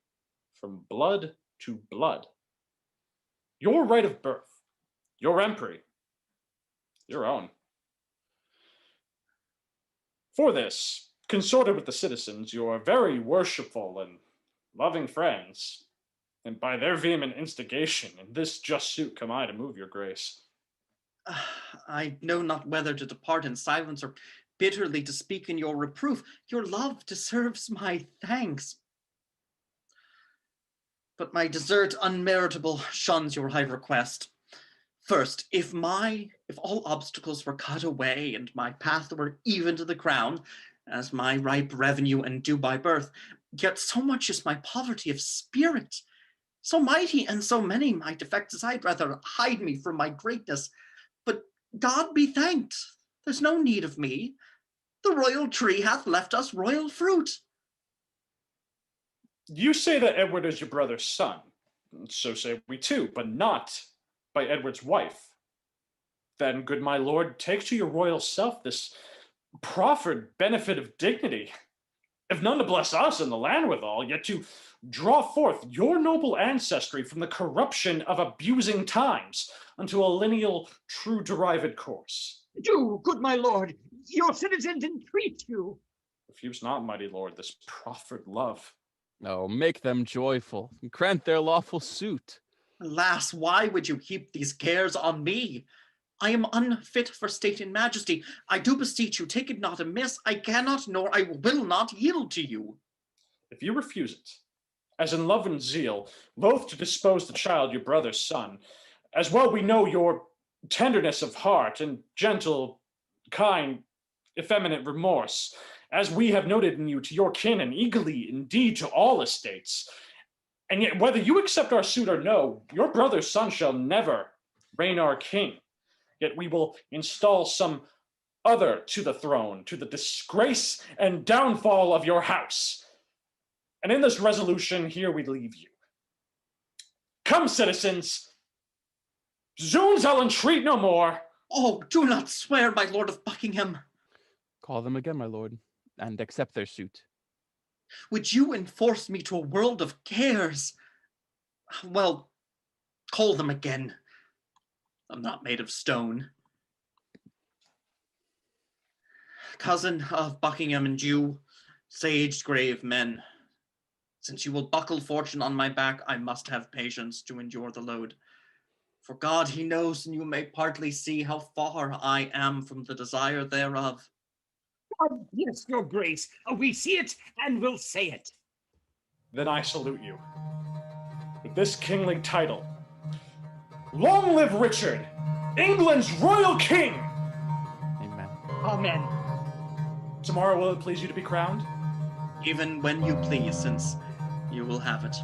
from blood to blood. Your right of birth, your empery, your own. For this, consorted with the citizens, your very worshipful and loving friends, and by their vehement instigation, in this just suit come I to move your grace. I know not whether to depart in silence or bitterly to speak in your reproof. Your love deserves my thanks. But my desert unmeritable shuns your high request. First, if all obstacles were cut away and my path were even to the crown, as my ripe revenue and due by birth, yet so much is my poverty of spirit, so mighty and so many my defects, I'd rather hide me from my greatness. But God be thanked, there's no need of me. The royal tree hath left us royal fruit. You say that Edward is your brother's son. So say we too, but not by Edward's wife. Then, good my lord, take to your royal self this proffered benefit of dignity, if none to bless us and the land withal, yet to draw forth your noble ancestry from the corruption of abusing times unto a lineal true derived course. Do, good my lord, your citizens entreat you. Refuse not, mighty lord, this proffered love. Oh, make them joyful, and grant their lawful suit. Alas, why would you heap these cares on me? I am unfit for state and majesty. I do beseech you, take it not amiss. I cannot nor I will not yield to you. If you refuse it, as in love and zeal, loath to dispose the child your brother's son, as well we know your tenderness of heart and gentle, kind, effeminate remorse, as we have noted in you to your kin and eagerly indeed to all estates. And yet whether you accept our suit or no, your brother's son shall never reign our king. Yet we will install some other to the throne, to the disgrace and downfall of your house. And in this resolution, here we leave you. Come, citizens. Zoons, I'll entreat no more. Oh, do not swear, my lord of Buckingham. Call them again, my lord, and accept their suit. Would you enforce me to a world of cares? Well, Call them again. I'm not made of stone. Cousin of Buckingham and you, sage grave men, since you will buckle fortune on my back, I must have patience to endure the load. For God he knows, and you may partly see how far I am from the desire thereof. Yes, your grace, we see it and will say it. Then I salute you. With this kingly title, long live Richard, England's royal king! Amen. Amen. Tomorrow will it please you to be crowned? Even when you please, since you will have it.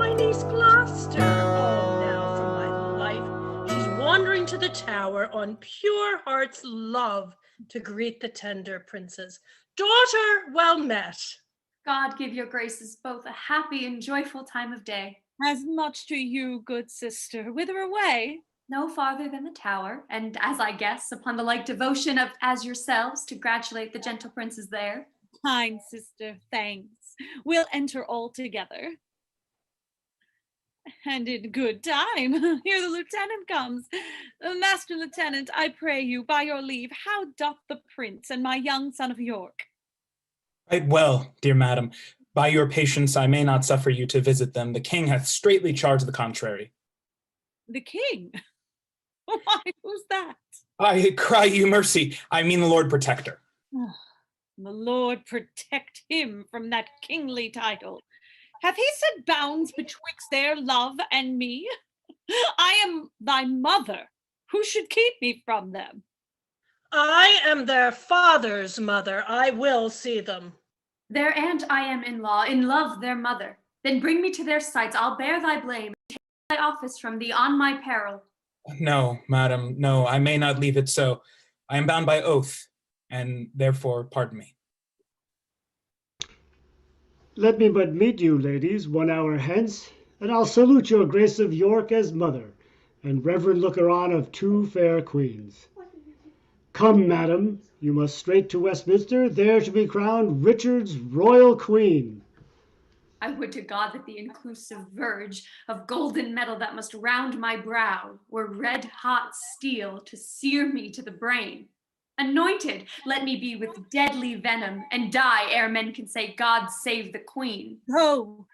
My niece Gloucester. Oh, now for my life. She's wandering to the tower on pure heart's love to greet the tender princes. Daughter, well met. God give your graces both a happy and joyful time of day. As much to you, good sister. Whither away? No farther than the tower, and as I guess, upon the like devotion of as yourselves to gratulate the gentle princes there. Kind sister, thanks. We'll enter all together. And in good time. Here the lieutenant comes. Master Lieutenant, I pray you, by your leave, how doth the prince and my young son of York? Right well, dear madam. By your patience, I may not suffer you to visit them. The king hath straitly charged the contrary. The king? Why, who's that? I cry you mercy. I mean the Lord Protector. The Lord protect him from that kingly title. Hath he set bounds betwixt their love and me? I am thy mother. Who should keep me from them? I am their father's mother. I will see them. Their aunt I am in law, in love their mother. Then bring me to their sights, I'll bear thy blame, and take thy office from thee on my peril. No, madam, no, I may not leave it so. I am bound by oath, and therefore pardon me. Let me but meet you, ladies, 1 hour hence, and I'll salute your grace of York as mother, and reverend looker-on of 2 fair queens. Come, madam, you must straight to Westminster, there to be crowned Richard's royal queen. I would to God that the inclusive verge of golden metal that must round my brow were red hot steel to sear me to the brain. Anointed, let me be with deadly venom and die ere men can say, God save the queen. Go,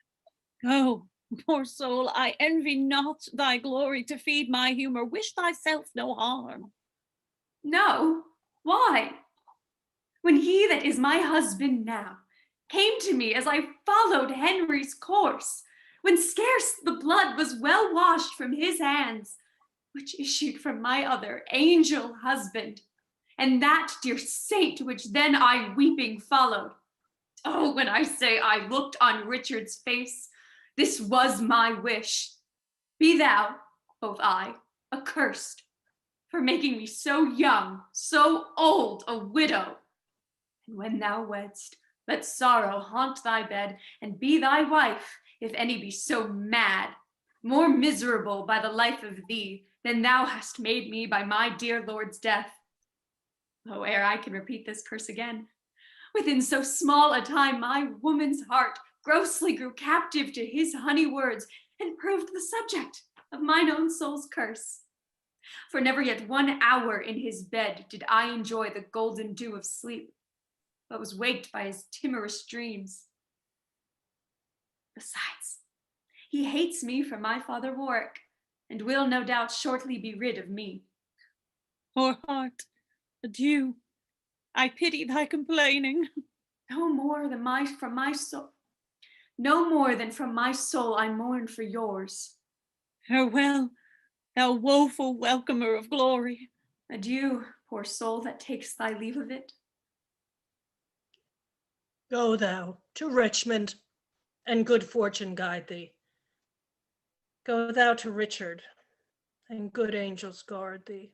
go, poor soul, I envy not thy glory to feed my humor. Wish thyself no harm. No, why? When he that is my husband now came to me as I followed Henry's course, when scarce the blood was well washed from his hands, which issued from my other angel husband, and that dear saint which then I weeping followed. Oh, when I say I looked on Richard's face, this was my wish. Be thou, quoth I, accursed, for making me so young, so old a widow. And when thou wedst, let sorrow haunt thy bed, and be thy wife, if any be so mad, more miserable by the life of thee than thou hast made me by my dear lord's death. Oh, ere I can repeat this curse again, within so small a time my woman's heart grossly grew captive to his honey words, and proved the subject of mine own soul's curse. For never yet 1 hour in his bed did I enjoy the golden dew of sleep, but was waked by his timorous dreams. Besides, he hates me for my father Warwick, and will no doubt shortly be rid of me. Poor heart, adieu. I pity thy complaining. No more than from my soul. No more than from my soul I mourn for yours. Farewell, thou woeful welcomer of glory. Adieu, poor soul that takes thy leave of it. Go thou to Richmond, and good fortune guide thee. Go thou to Richard, and good angels guard thee.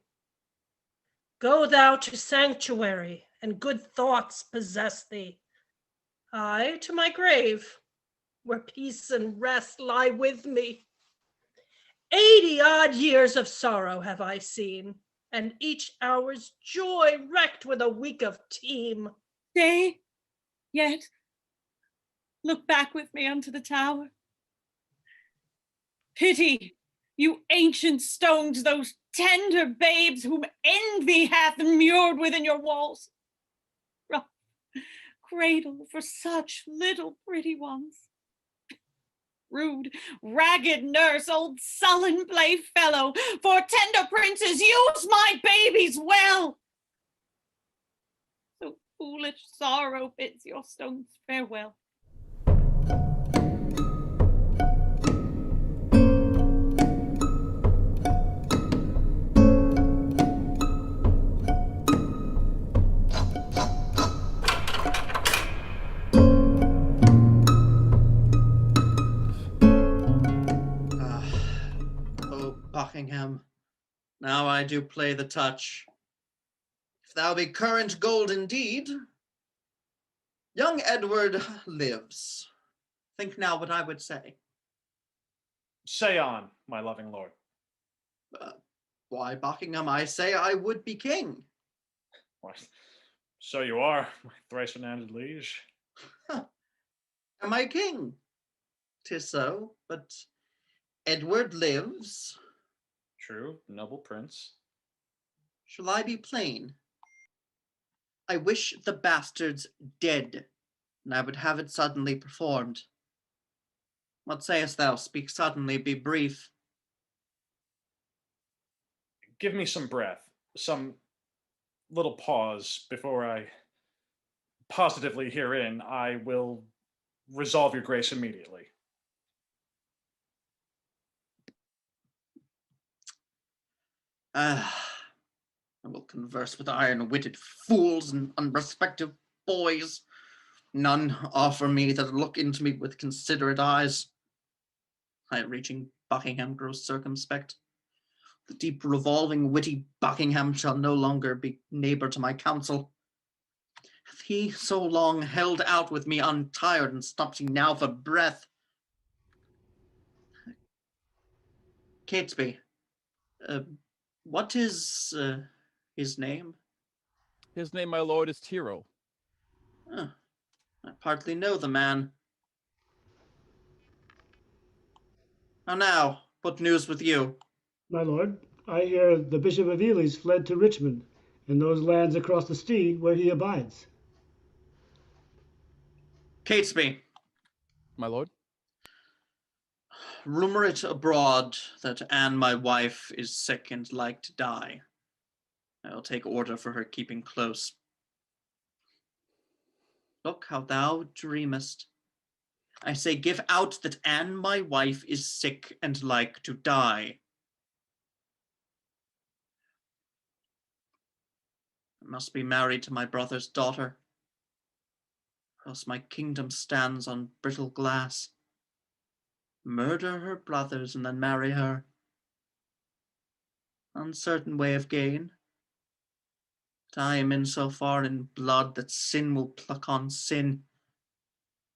Go thou to sanctuary, and good thoughts possess thee. I to my grave, where peace and rest lie with me. 80-odd years of sorrow have I seen, and each hour's joy wrecked with a week of team. Stay yet. Look back with me unto the tower. Pity, you ancient stones, those tender babes whom envy hath immured within your walls. Rough cradle for such little pretty ones. Rude, ragged nurse, old sullen playfellow, for tender princes use my babies well. So foolish sorrow bids your stones farewell. Buckingham, now I do play the touch. If thou be current gold indeed, young Edward lives. Think now what I would say. Say on, my loving lord. Why, Buckingham, I say I would be king. Why, so you are, my thrice renowned liege. Am I king? 'Tis so, but Edward lives. True, noble prince. Shall I be plain? I wish the bastards dead, and I would have it suddenly performed. What sayest thou? Speak suddenly, be brief. Give me some breath, some little pause before I positively herein. I will resolve your grace immediately. I will converse with iron-witted fools and unrespective boys. None offer me that look into me with considerate eyes. High-reaching Buckingham grows circumspect. The deep revolving witty Buckingham shall no longer be neighbour to my counsel. Hath he so long held out with me untired, and stops he now for breath? Catesby, what is his name? His name, my lord, is Tyrrell. I partly know the man. How now? What news with you? My lord, I hear the Bishop of Ely's fled to Richmond, and those lands across the sea where he abides. Catesby. My lord? Rumour it abroad that Anne, my wife, is sick and like to die. I'll take order for her keeping close. Look how thou dreamest. I say, give out that Anne, my wife, is sick and like to die. I must be married to my brother's daughter, else my kingdom stands on brittle glass. Murder her brothers and then marry her. Uncertain way of gain. But I am in so far in blood that sin will pluck on sin.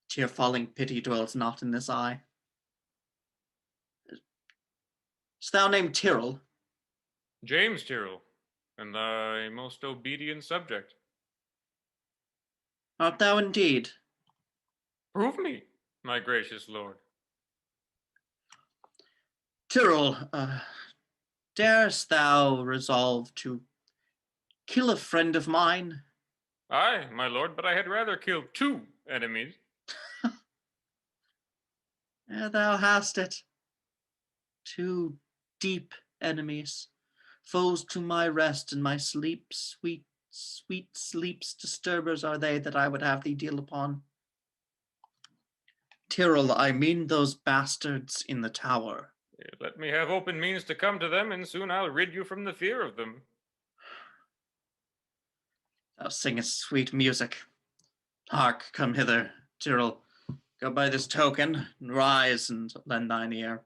Tear-falling pity dwells not in this eye. Is thou named Tyrrell? James Tyrrell, and thy most obedient subject. Art thou indeed? Prove me, my gracious lord. Tyrrell, darest thou resolve to kill a friend of mine? Aye, my lord, but I had rather kill 2 enemies. Thou hast it. 2 deep enemies, foes to my rest and my sleep. Sweet, sweet sleep's disturbers are they that I would have thee deal upon. Tyrrell, I mean those bastards in the tower. Let me have open means to come to them, and soon I'll rid you from the fear of them. Thou singest sweet music. Hark, come hither, Tyrrell. Go by this token, and rise and lend thine ear.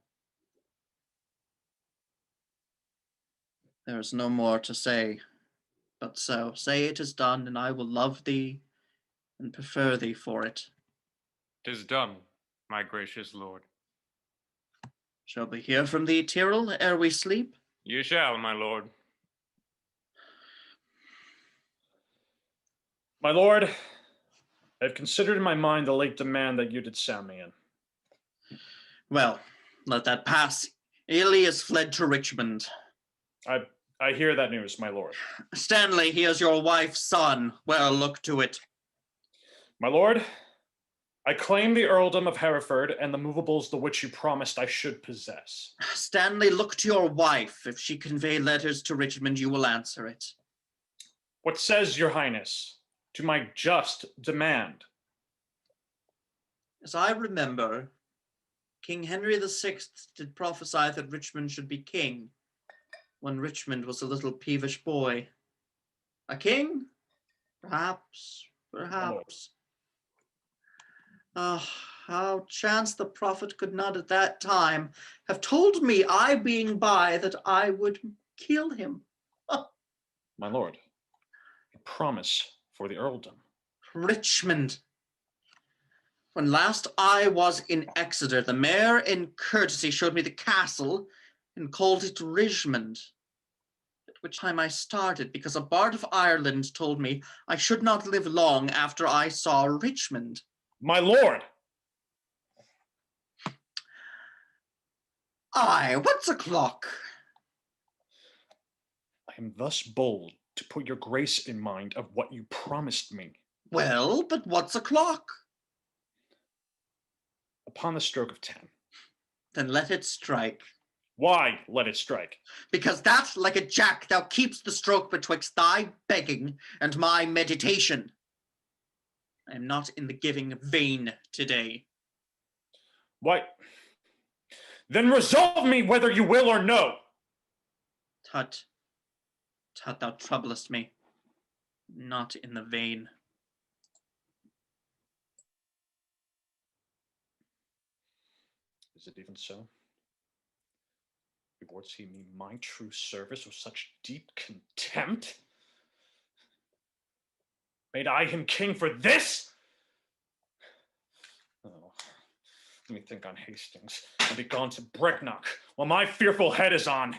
There is no more to say, but so say it is done, and I will love thee and prefer thee for it. 'Tis done, my gracious lord. Shall we hear from thee, Tyrrell, ere we sleep? You shall, my lord. My lord, I have considered in my mind the late demand that you did sound me in. Well, let that pass. Ely is fled to Richmond. I hear that news, my lord. Stanley, he is your wife's son. Well, look to it. My lord, I claim the earldom of Hereford and the movables the which you promised I should possess. Stanley, look to your wife. If she convey letters to Richmond, you will answer it. What says your highness to my just demand? As I remember, King Henry VI did prophesy that Richmond should be king, when Richmond was a little peevish boy. A king? Perhaps. How chance the prophet could not at that time have told me, I being by, that I would kill him. My lord, a promise for the earldom. Richmond. When last I was in Exeter, the mayor in courtesy showed me the castle and called it Richmond, at which time I started, because a bard of Ireland told me I should not live long after I saw Richmond. My lord! Aye, what's o'clock? I am thus bold to put your grace in mind of what you promised me. Well, but what's o'clock? Upon the stroke of 10. Then let it strike. Why let it strike? Because that, like a jack, thou keeps the stroke betwixt thy begging and my meditation. I am not in the giving vein today. Why, then resolve me whether you will or no. Tut, thou troublest me. Not in the vein. Is it even so? Rewards he me my true service with such deep contempt? Made I him king for this? Oh, let me think on Hastings and be gone to Brecknock while my fearful head is on.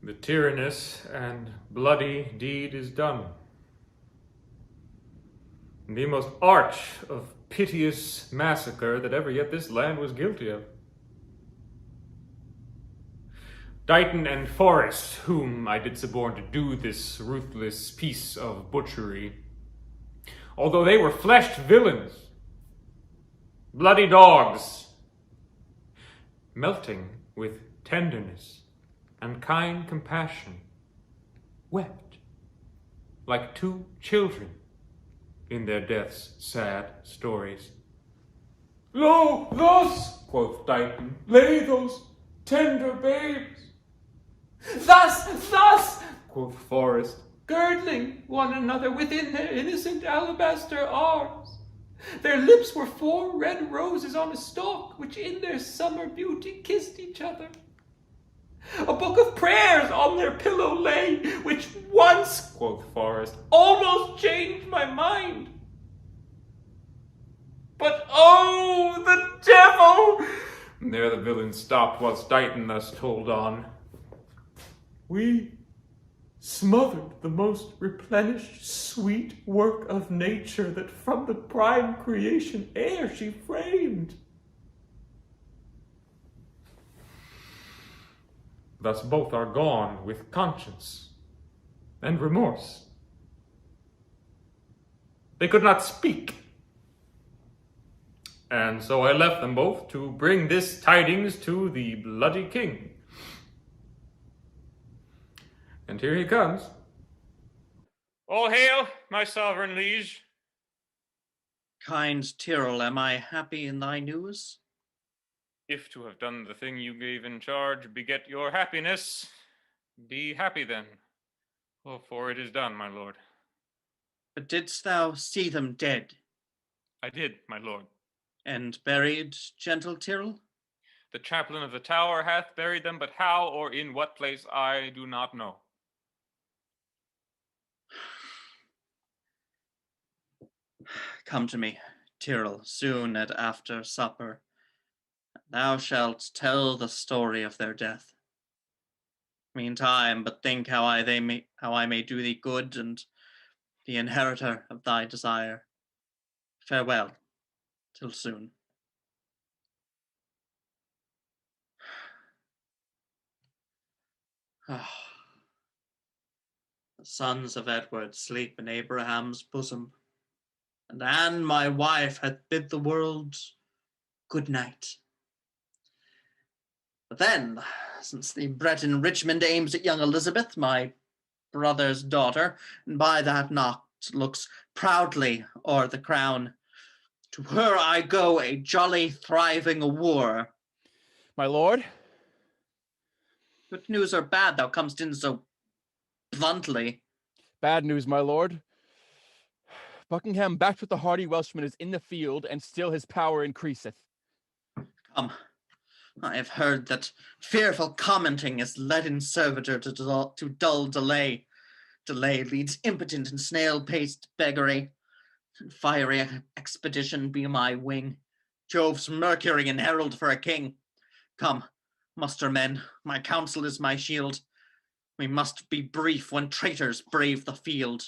The tyrannous and bloody deed is done. The most arch of piteous massacre that ever yet this land was guilty of. Dighton and Forrest, whom I did suborn to do this ruthless piece of butchery, although they were fleshed villains, bloody dogs, melting with tenderness and kind compassion, wept like two children in their death's sad stories. Lo, thus, quoth Dighton, lay those tender babes. Thus, quoth Forrest, girdling one another within their innocent alabaster arms. Their lips were 4 red roses on a stalk, which in their summer beauty kissed each other. A book of prayers on their pillow lay, which once, quoth Forrest, almost changed my mind. But oh, the devil! And there the villain stopped, whilst Dighton thus told on. We smothered the most replenished sweet work of nature that from the prime creation ere she framed. Thus both are gone with conscience and remorse. They could not speak. And so I left them both to bring this tidings to the bloody king. And here he comes. All hail, my sovereign liege. Kind Tyrrell, am I happy in thy news? If to have done the thing you gave in charge beget your happiness, be happy then. Oh, for it is done, my lord. But didst thou see them dead? I did, my lord. And buried, gentle Tyrrell? The chaplain of the tower hath buried them, but how or in what place I do not know. Come to me, Tyrrell, soon at after supper. Thou shalt tell the story of their death. Meantime, but think how I may do thee good and the inheritor of thy desire. Farewell, till soon. The sons of Edward sleep in Abraham's bosom, and Anne, my wife, hath bid the world good night. But then, since the Breton Richmond aims at young Elizabeth, my brother's daughter, and by that not looks proudly o'er the crown, to her I go a jolly thriving wooer. My lord? Good news or bad thou comest in so bluntly? Bad news, my lord. Buckingham, backed with the hardy Welshman, is in the field, and still his power increaseth. Come, I have heard that fearful commenting is leaden servitor to dull delay. Delay leads impotent and snail-paced beggary. And fiery expedition be my wing, Jove's Mercury and herald for a king. Come, muster men, my counsel is my shield. We must be brief when traitors brave the field.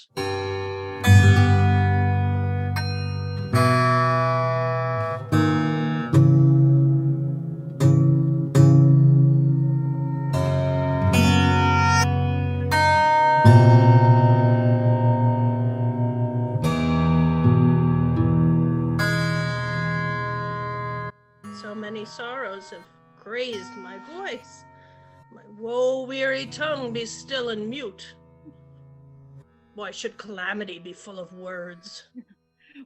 So many sorrows have grazed my voice. My woe-weary tongue be still and mute. Why should calamity be full of words?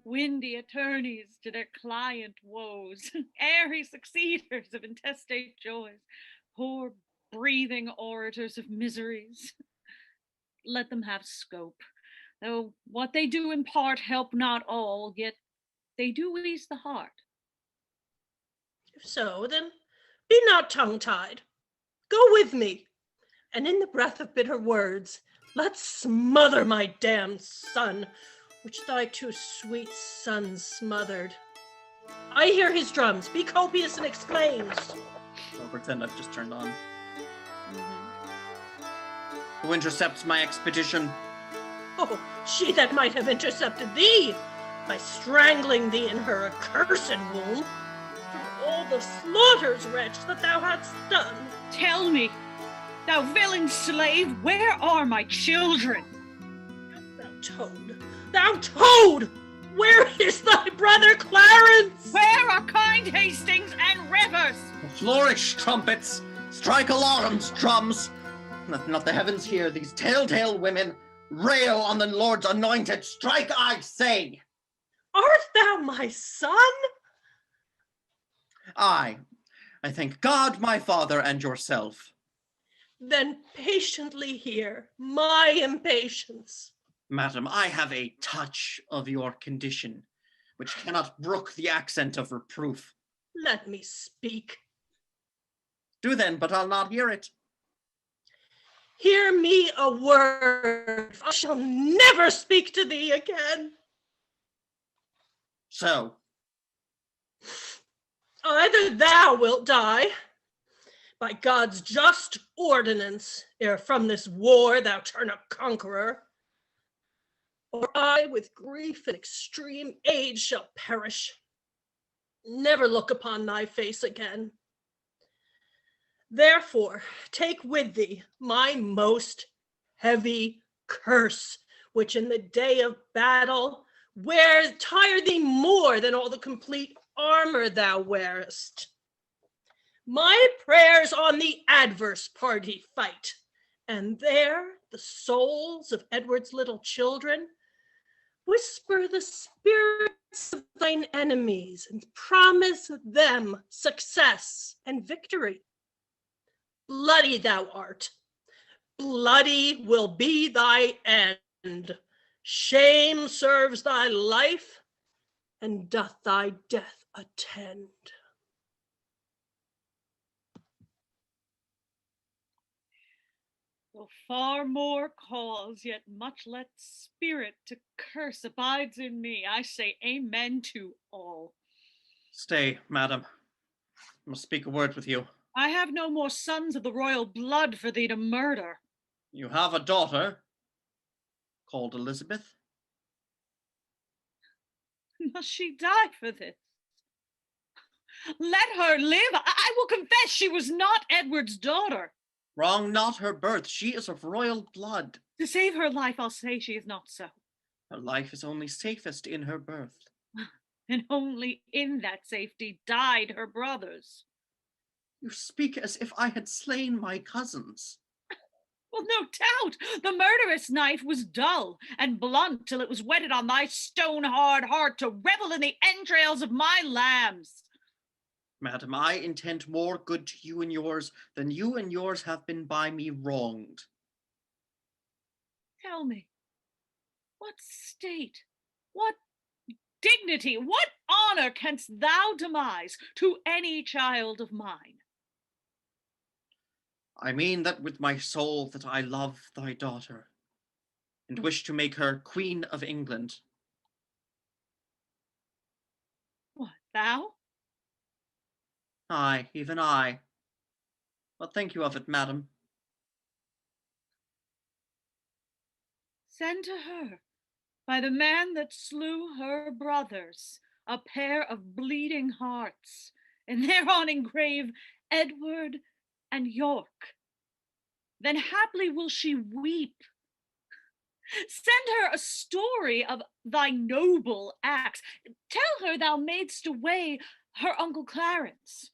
Windy attorneys to their client woes, airy succeeders of intestate joys, poor breathing orators of miseries. Let them have scope, though what they do in part help not all, yet they do ease the heart. If so, then be not tongue-tied. Go with me, and in the breath of bitter words, let's smother my damned son, which thy two sweet sons smothered. I hear his drums. Be copious and exclaims. I'll pretend I've just turned on. Who intercepts my expedition? Oh, she that might have intercepted thee, by strangling thee in her accursed womb, for all the slaughters, wretch, that thou hadst done. Tell me, thou villain slave, where are my children? Thou toad! Where is thy brother Clarence? Where are kind Hastings and Rivers? Flourish, trumpets! Strike alarms, drums! Let not the heavens hear these telltale women rail on the Lord's anointed. Strike, I say! Art thou my son? I thank God, my father, and yourself. Then patiently hear my impatience. Madam, I have a touch of your condition, which cannot brook the accent of reproof. Let me speak. Do then, but I'll not hear it. Hear me a word. I shall never speak to thee again. So? Either thou wilt die, by God's just ordinance, ere from this war thou turn a conqueror, or I with grief and extreme age shall perish, never look upon thy face again. Therefore, take with thee my most heavy curse, which in the day of battle tire thee more than all the complete armor thou wearest. My prayers on the adverse party fight, and there the souls of Edward's little children whisper the spirits of thine enemies and promise them success and victory. Bloody thou art, bloody will be thy end. Shame serves thy life, and doth thy death attend. Though far more cause, yet much less spirit to curse abides in me, I say amen to all. Stay, madam. I must speak a word with you. I have no more sons of the royal blood for thee to murder. You have a daughter called Elizabeth. Must she die for this? Let her live. I will confess she was not Edward's daughter. Wrong not her birth. She is of royal blood. To save her life, I'll say she is not so. Her life is only safest in her birth. And only in that safety died her brothers. You speak as if I had slain my cousins. Well, no doubt. The murderous knife was dull and blunt till it was whetted on thy stone-hard heart to revel in the entrails of my lambs. Madam, I intend more good to you and yours than you and yours have been by me wronged. Tell me, what state, what dignity, what honor canst thou demise to any child of mine? I mean that with my soul that I love thy daughter, and wish to make her Queen of England. What, thou? Aye, even I. What think you of it, madam? Send to her, by the man that slew her brothers, a pair of bleeding hearts, and thereon engrave Edward and York. Then haply will she weep. Send her a story of thy noble acts. Tell her thou madest away her uncle Clarence,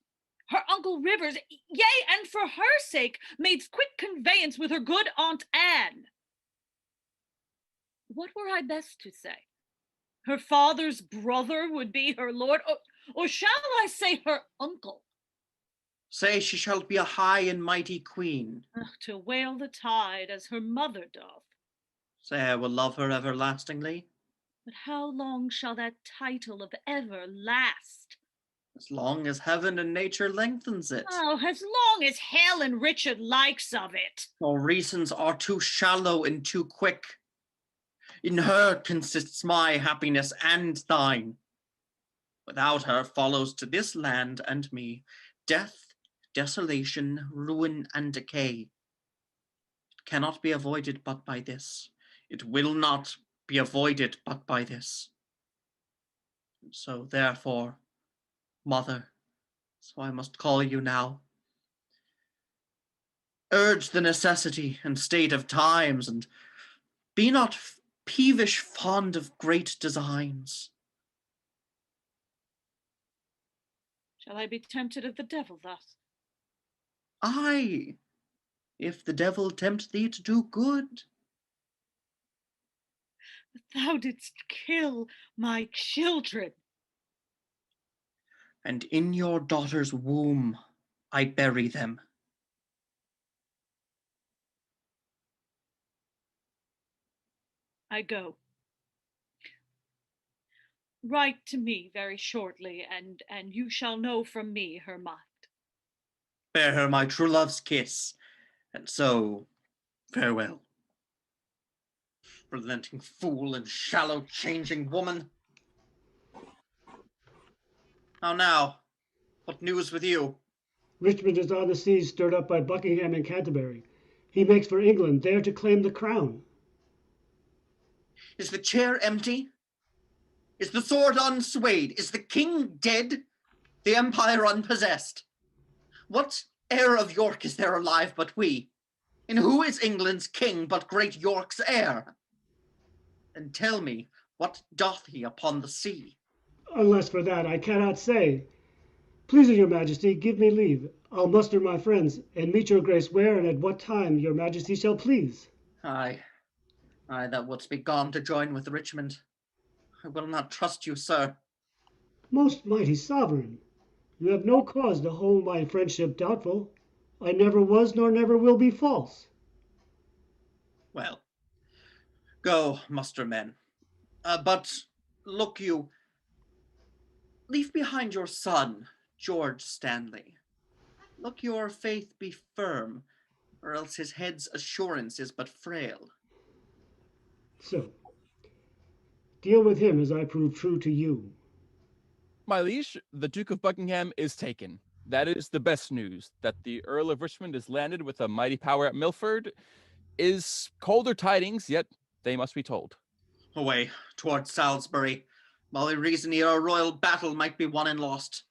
her uncle Rivers, yea, and for her sake madest quick conveyance with her good Aunt Anne. What were I best to say? Her father's brother would be her lord, or shall I say her uncle? Say she shall be a high and mighty queen. To whale the tide as her mother doth. Say I will love her everlastingly. But how long shall that title of ever last? As long as heaven and nature lengthens it. Oh, as long as hell and Richard likes of it. No reasons are too shallow and too quick. In her consists my happiness and thine. Without her follows to this land and me death, desolation, ruin, and decay. It cannot be avoided but by this. It will not be avoided but by this. And so therefore, mother, so I must call you now, urge the necessity and state of times, and be not peevish fond of great designs. Shall I be tempted of the devil thus? Aye, if the devil tempt thee to do good. But thou didst kill my children. And in your daughter's womb I bury them. I go. Write to me very shortly, and you shall know from me her mind. Bear her my true love's kiss, and so farewell. Relenting fool and shallow changing woman. How now? What news with you? Richmond is on the seas, stirred up by Buckingham and Canterbury. He makes for England, there to claim the crown. Is the chair empty? Is the sword unswayed? Is the king dead? The empire unpossessed? What heir of York is there alive but we? And who is England's king but great York's heir? And tell me, What doth he upon the sea? Unless for that I cannot say. Pleasing your majesty, give me leave. I'll muster my friends, and meet your grace where and at what time your majesty shall please. Aye, thou wouldst be gone to join with Richmond. I will not trust you, sir. Most mighty sovereign, you have no cause to hold my friendship doubtful. I never was nor never will be false. Well, go, muster men. But look you, leave behind your son, George Stanley. Look your faith be firm, or else his head's assurance is but frail. So, deal with him as I prove true to you. My liege, the Duke of Buckingham is taken. That is the best news. That the Earl of Richmond is landed with a mighty power at Milford is colder tidings, yet they must be told. Away towards Salisbury, while we reason ere a royal battle might be won and lost.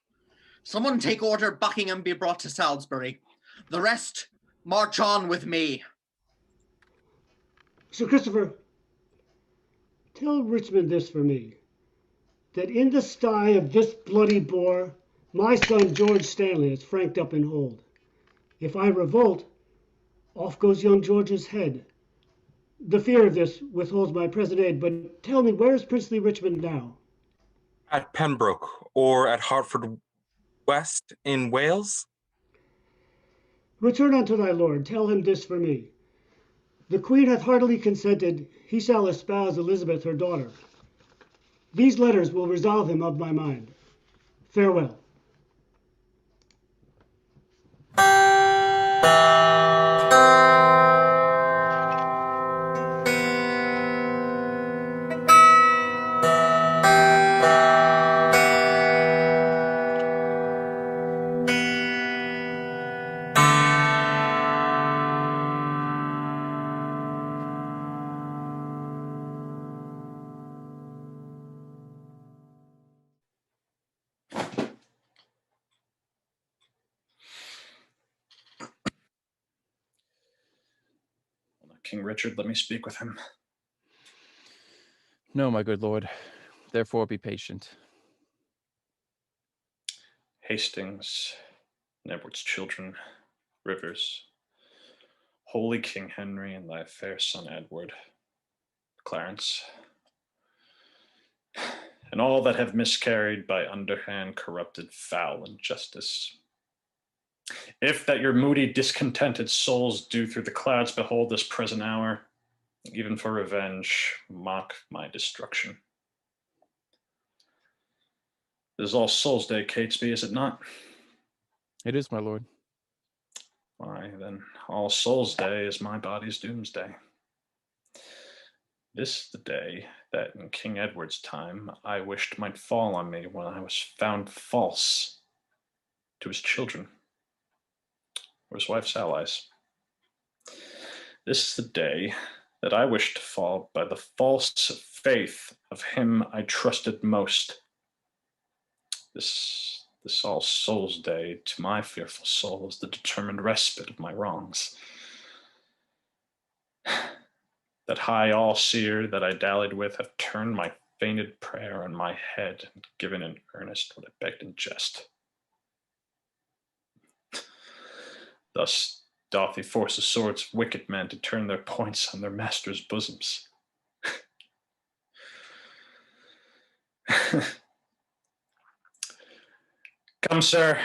Someone take order Buckingham be brought to Salisbury. The rest march on with me. Sir Christopher, tell Richmond this for me, that in the sty of this bloody boar, my son George Stanley is franked up in hold. If I revolt, off goes young George's head. The fear of this withholds my present aid, but tell me, where is princely Richmond now? At Pembroke, or at Hertford West in Wales? Return unto thy lord, tell him this for me. The queen hath heartily consented he shall espouse Elizabeth her daughter. These letters will resolve him of my mind. Farewell. King Richard, let me speak with him. No, my good lord. Therefore be patient. Hastings, Edward's children, Rivers, holy King Henry, and thy fair son Edward, Clarence, and all that have miscarried by underhand, corrupted, foul injustice. If that your moody, discontented souls do through the clouds behold this present hour, even for revenge, mock my destruction. It is All Souls' Day, Catesby, is it not? It is, my lord. Why, then, All Souls' Day is my body's doomsday. This is the day that in King Edward's time I wished might fall on me when I was found false to his children or his wife's allies. This is the day that I wished to fall by the false faith of him I trusted most. This All Souls' Day to my fearful soul is the determined respite of my wrongs. That high all-seer that I dallied with have turned my feigned prayer on my head and given in earnest what I begged in jest. Thus doth he force the swords of wicked men to turn their points on their masters' bosoms. Come, sir,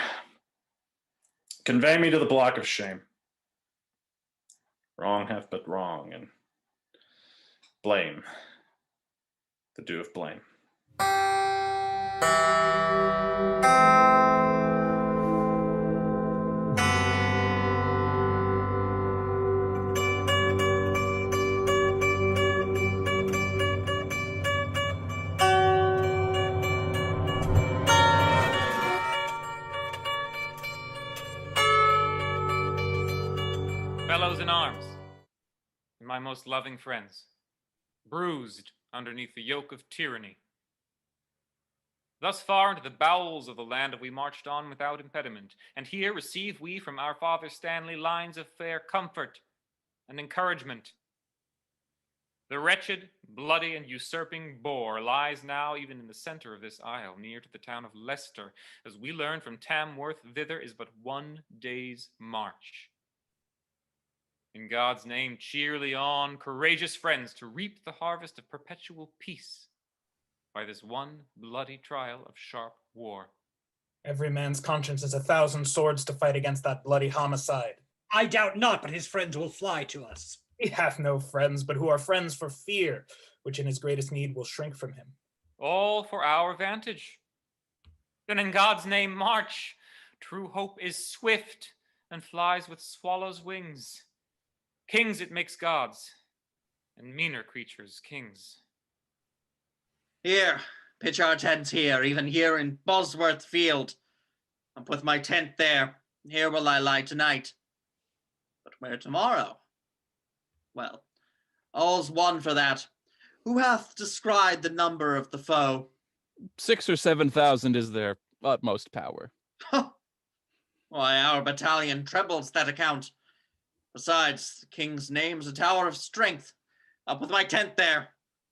convey me to the block of shame. Wrong hath but wrong, and blame the due of blame. Fellows in arms, and my most loving friends, bruised underneath the yoke of tyranny. Thus far into the bowels of the land have we marched on without impediment, and here receive we from our father Stanley lines of fair comfort and encouragement. The wretched, bloody, and usurping boar lies now even in the center of this isle, near to the town of Leicester. As we learn from Tamworth, thither is but 1 day's march. In God's name, cheerly on, courageous friends, to reap the harvest of perpetual peace by this one bloody trial of sharp war. Every man's conscience has 1,000 swords to fight against that bloody homicide. I doubt not, but his friends will fly to us. He hath no friends, but who are friends for fear, which in his greatest need will shrink from him. All for our vantage. Then in God's name march. True hope is swift and flies with swallows' wings. Kings it makes gods, and meaner creatures kings. Here, pitch our tents here, even here in Bosworth Field. I'll put my tent there. Here will I lie tonight. But where tomorrow? Well, all's one for that. Who hath descried the number of the foe? 6,000 or 7,000 is their utmost power. Why, our battalion trebles that account. Besides, the king's name's a tower of strength. Up with my tent there.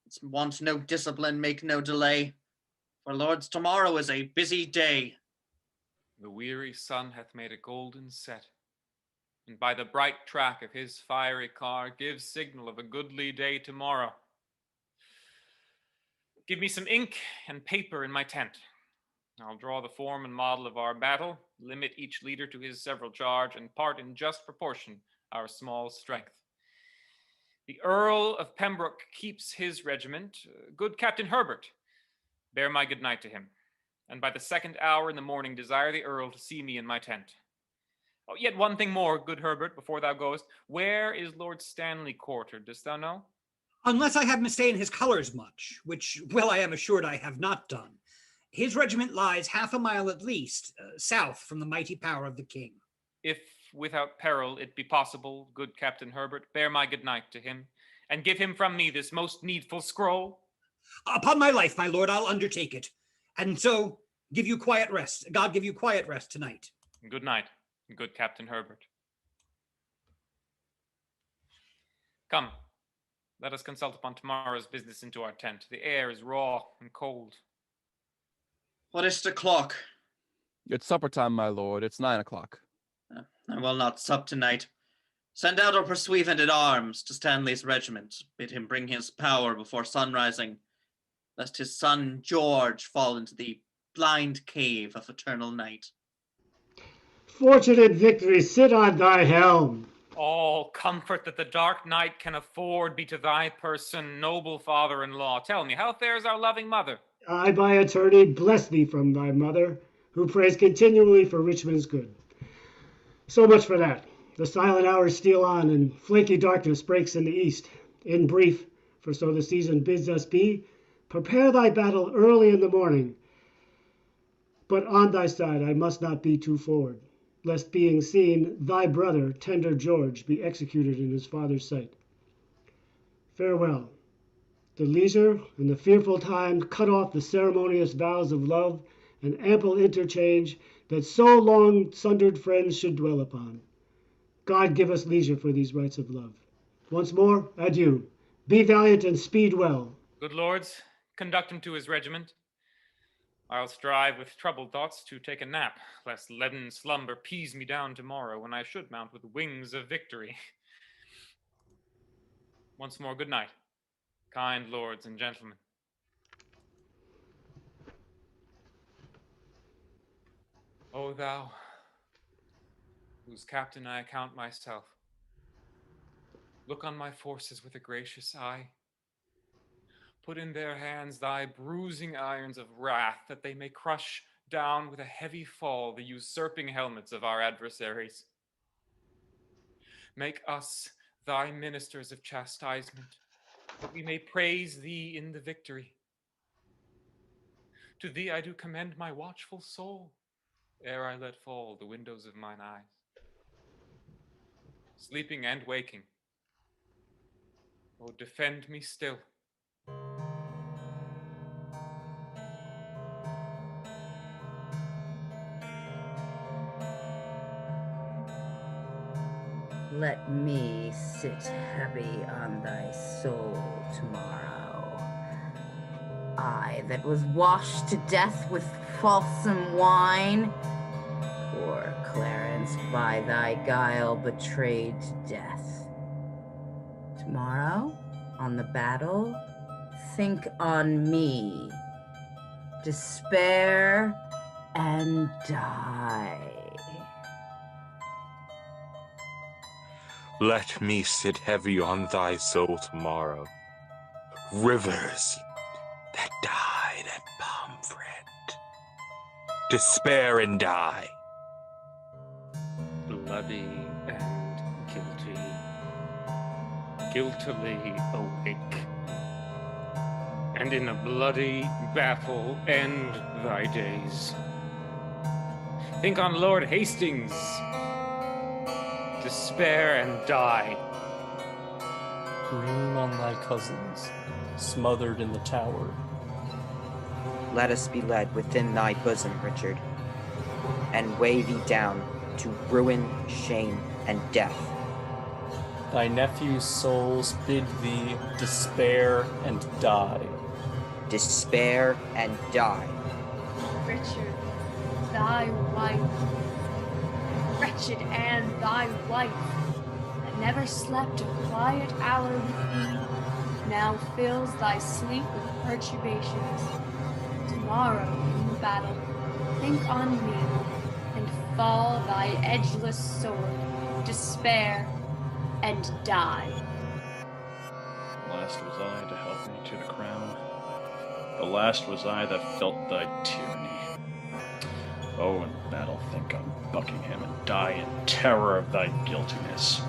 It's want no discipline, make no delay. For Lord's tomorrow is a busy day. The weary sun hath made a golden set, and by the bright track of his fiery car gives signal of a goodly day tomorrow. Give me some ink and paper in my tent. I'll draw the form and model of our battle, limit each leader to his several charge, and part in just proportion our small strength. The Earl of Pembroke keeps his regiment. Good Captain Herbert, bear my good night to him, and by the 2nd hour in the morning desire the Earl to see me in my tent. Oh, yet one thing more, good Herbert, before thou goest. Where is Lord Stanley quartered, dost thou know? Unless I have mistaken his colours much, which well I am assured I have not done. His regiment lies 1/2 mile at least, south from the mighty power of the king. If without peril it be possible, good Captain Herbert, bear my good night to him, and give him from me this most needful scroll. Upon my life, my lord, I'll undertake it. And so, give you quiet rest. God give you quiet rest tonight. Good night, good Captain Herbert. Come, let us consult upon tomorrow's business into our tent. The air is raw and cold. What is the clock? It's supper time, my lord. It's 9 o'clock. I will not sup tonight. Send out our pursuivant at arms to Stanley's regiment. Bid him bring his power before sunrising, lest his son George fall into the blind cave of eternal night. Fortunate victory, sit on thy helm. All comfort that the dark night can afford be to thy person, noble father-in-law. Tell me, how fares our loving mother? I, by attorney, bless thee from thy mother, who prays continually for Richmond's good. So much for that. The silent hours steal on, and flaky darkness breaks in the east. In brief, for so the season bids us be, prepare thy battle early in the morning. But on thy side I must not be too forward, lest being seen, thy brother, tender George, be executed in his father's sight. Farewell. The leisure and the fearful time cut off the ceremonious vows of love and ample interchange that so long sundered friends should dwell upon. God give us leisure for these rites of love. Once more, adieu. Be valiant and speed well. Good lords, conduct him to his regiment. I'll strive with troubled thoughts to take a nap, lest leaden slumber pease me down tomorrow when I should mount with wings of victory. Once more, good night, kind lords and gentlemen. O thou, whose captain I account myself, look on my forces with a gracious eye. Put in their hands thy bruising irons of wrath, that they may crush down with a heavy fall the usurping helmets of our adversaries. Make us thy ministers of chastisement, that we may praise thee in the victory. To thee I do commend my watchful soul, ere I let fall the windows of mine eyes. Sleeping and waking, O defend me still. let me sit heavy on thy soul tomorrow. I that was washed to death with falsome wine, poor Clarence by thy guile betrayed to death. Tomorrow, on the battle, think on me. Despair and die. Let me sit heavy on thy soul tomorrow. Rivers that died at Pomfret. Despair and die. Bloody and guilty, guiltily awake, and in a bloody battle end thy days. Think on Lord Hastings. Despair and die. Dream on thy cousins, smothered in the tower. Let us be led within thy bosom, Richard, and weigh thee down to ruin, shame, and death. Thy nephew's souls bid thee despair and die. Despair and die. Richard, thy wife, wretched Anne, thy wife, that never slept a quiet hour with thee, now fills thy sleep with perturbations. Tomorrow in the battle, think on me, and fall thy edgeless sword, despair, and die. The last was I to help me to the crown. The last was I that felt thy tyranny. Oh, in battle think on Buckingham and die in terror of thy guiltiness.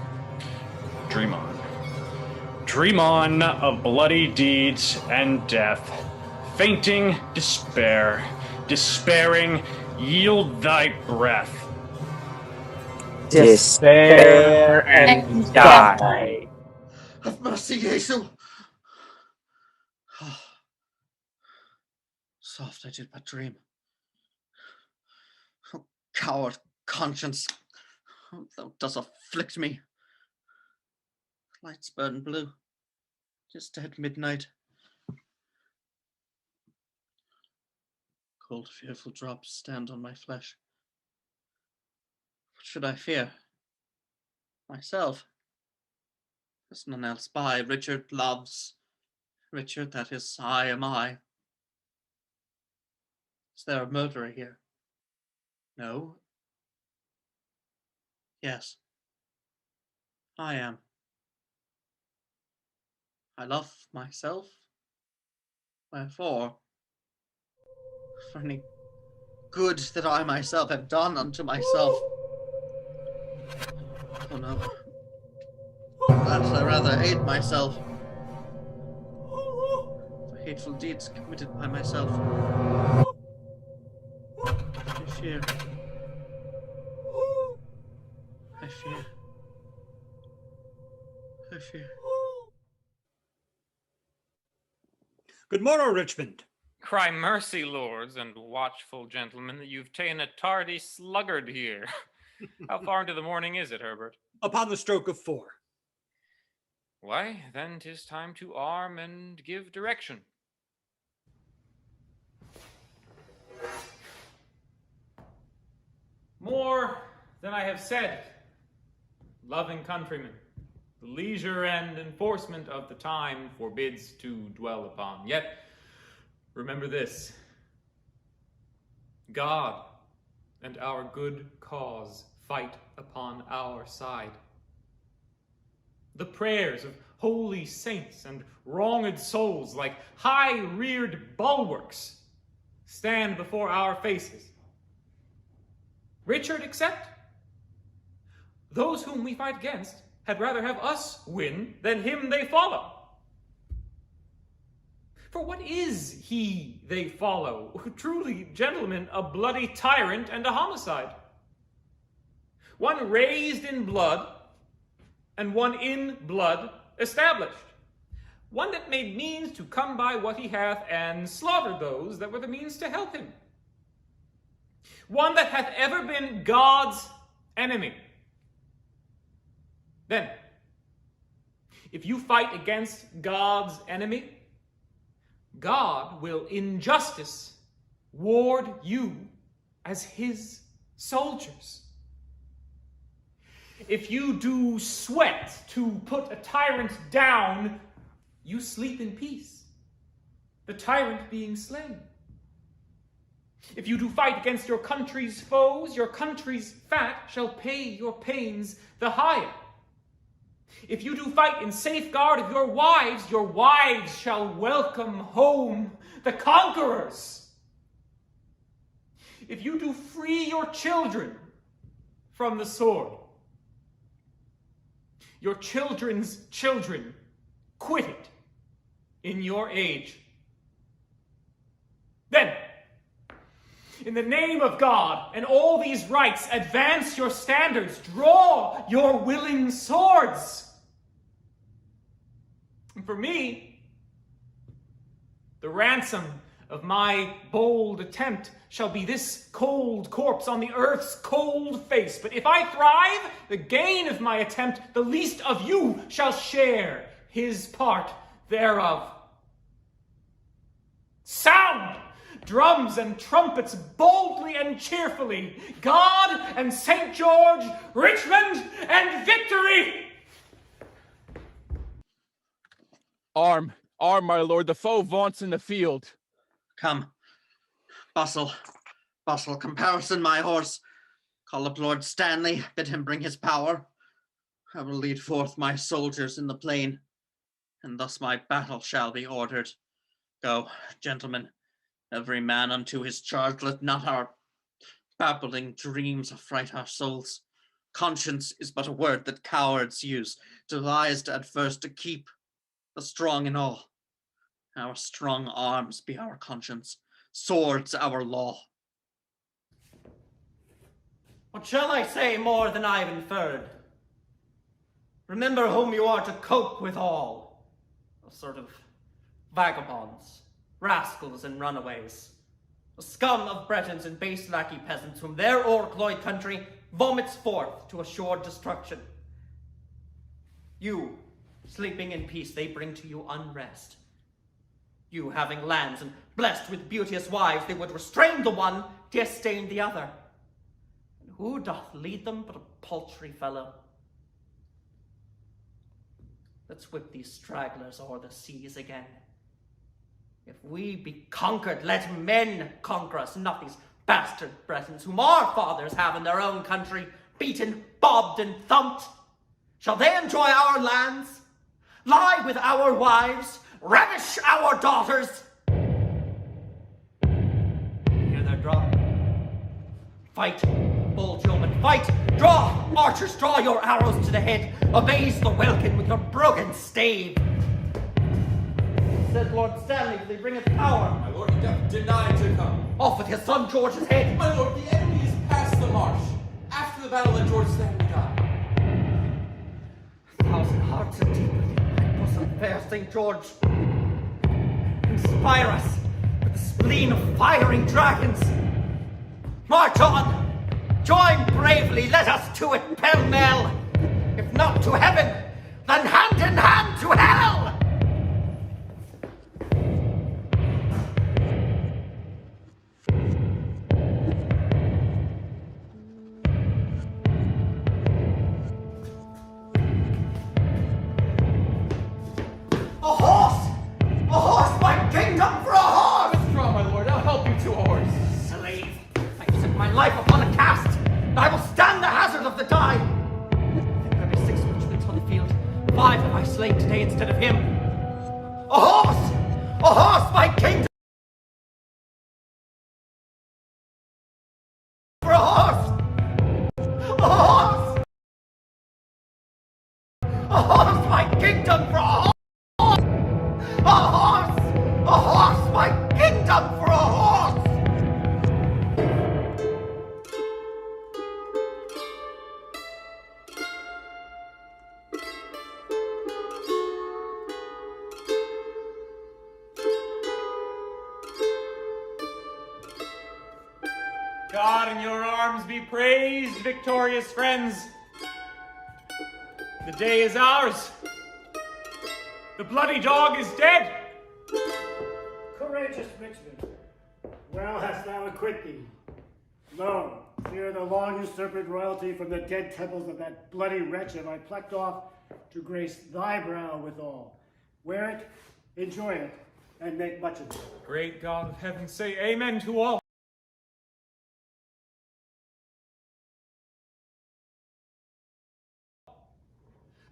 Dream on. Dream on of bloody deeds and death. Fainting, despair. Despairing, yield thy breath. Despair and die. Have mercy, Jesu. Soft I did but dream. Oh, coward conscience, thou dost afflict me. Lights burn blue, 'tis dead midnight. Cold fearful drops stand on my flesh. What should I fear? Myself. There's none else by. Richard loves. Richard, that is, I am I. Is there a murderer here? No. Yes. I am. I love myself. Wherefore? For any good that I myself have done unto myself. Oh no. Perhaps I rather hate myself. For hateful deeds committed by myself. I fear. I fear. I fear. Good morrow, Richmond. Cry mercy, lords and watchful gentlemen, that you've ta'en a tardy sluggard here. How far into the morning is it, Herbert? Upon the stroke of 4. Why, then 'tis time to arm and give direction. More than I have said, loving countrymen, the leisure and enforcement of the time forbids to dwell upon. Yet, remember this: God and our good cause fight upon our side. The prayers of holy saints and wronged souls, like high-reared bulwarks, stand before our faces. Richard except? Those whom we fight against had rather have us win than him they follow. For what is he they follow? Truly, gentlemen, a bloody tyrant and a homicide. One raised in blood, and one in blood established. One that made means to come by what he hath, and slaughtered those that were the means to help him. One that hath ever been God's enemy. Then, if you fight against God's enemy, God will in justice ward you as his soldiers. If you do sweat to put a tyrant down, you sleep in peace, the tyrant being slain. If you do fight against your country's foes, your country's fat shall pay your pains the higher. If you do fight in safeguard of your wives shall welcome home the conquerors. If you do free your children from the sword, your children's children quit it in your age. Then, in the name of God and all these rights, advance your standards, draw your willing swords. And for me, the ransom of my bold attempt shall be this cold corpse on the earth's cold face. But if I thrive, the gain of my attempt, the least of you shall share his part thereof. Sound! Drums and trumpets boldly and cheerfully. God and St. George, Richmond and victory! Arm, my lord, the foe vaunts in the field. Come, bustle, comparison my horse. Call up Lord Stanley, bid him bring his power. I will lead forth my soldiers in the plain, and thus my battle shall be ordered. Go, gentlemen, every man unto his charge. Let not our babbling dreams affright our souls. Conscience is but a word that cowards use, devised at first to keep the strong in awe. Our strong arms be our conscience, swords our law. What shall I say more than I've inferred? Remember whom you are to cope withal. A sort of vagabonds, rascals and runaways. A scum of Bretons and base lackey peasants whom their o'ercloyed country vomits forth to assured destruction. You, sleeping in peace, they bring to you unrest. You, having lands and blessed with beauteous wives, they would restrain the one, disdain the other. And who doth lead them but a paltry fellow? Let's whip these stragglers o'er the seas again. If we be conquered, let men conquer us, not these bastard Bretons whom our fathers have in their own country beaten, bobbed, and thumped. Shall they enjoy our lands, lie with our wives, ravish our daughters? Hear their drum. Fight, bold yeomen, fight! Draw, archers, draw your arrows to the head. Amaze the welkin with your broken stave. Said Lord Stanley, will they bring us power? My lord, he doth deny to come. Off with his son George's head. My lord, the enemy is past the marsh. After the battle, let George Stanley die. 1,000 hearts are deep within my bosom, fair St. George. Inspire us with the spleen of firing dragons. March on! Join bravely, let us to it pell-mell. If not to heaven, then hand in hand to hell! A horse! A horse, my kingdom for a horse! Withdraw, my lord, I'll help you to a horse. Slave! I've set my life upon a cast, and I will stand the hazard of the die. I think there be 6 Richmonds on the field. 5 have I slain today instead of him. A horse! A horse, my kingdom! For a horse! A horse! A horse, my kingdom for a horse! A horse! A horse, my kingdom for a horse! God in your arms be praised, victorious friends. The day is ours. The bloody dog is dead. Courageous Richmond, well hast thou acquit thee. Lo, here the long usurped royalty from the dead temples of that bloody wretch have I plucked off to grace thy brow withal. Wear it, enjoy it, and make much of it. Great God of heaven, say amen to all.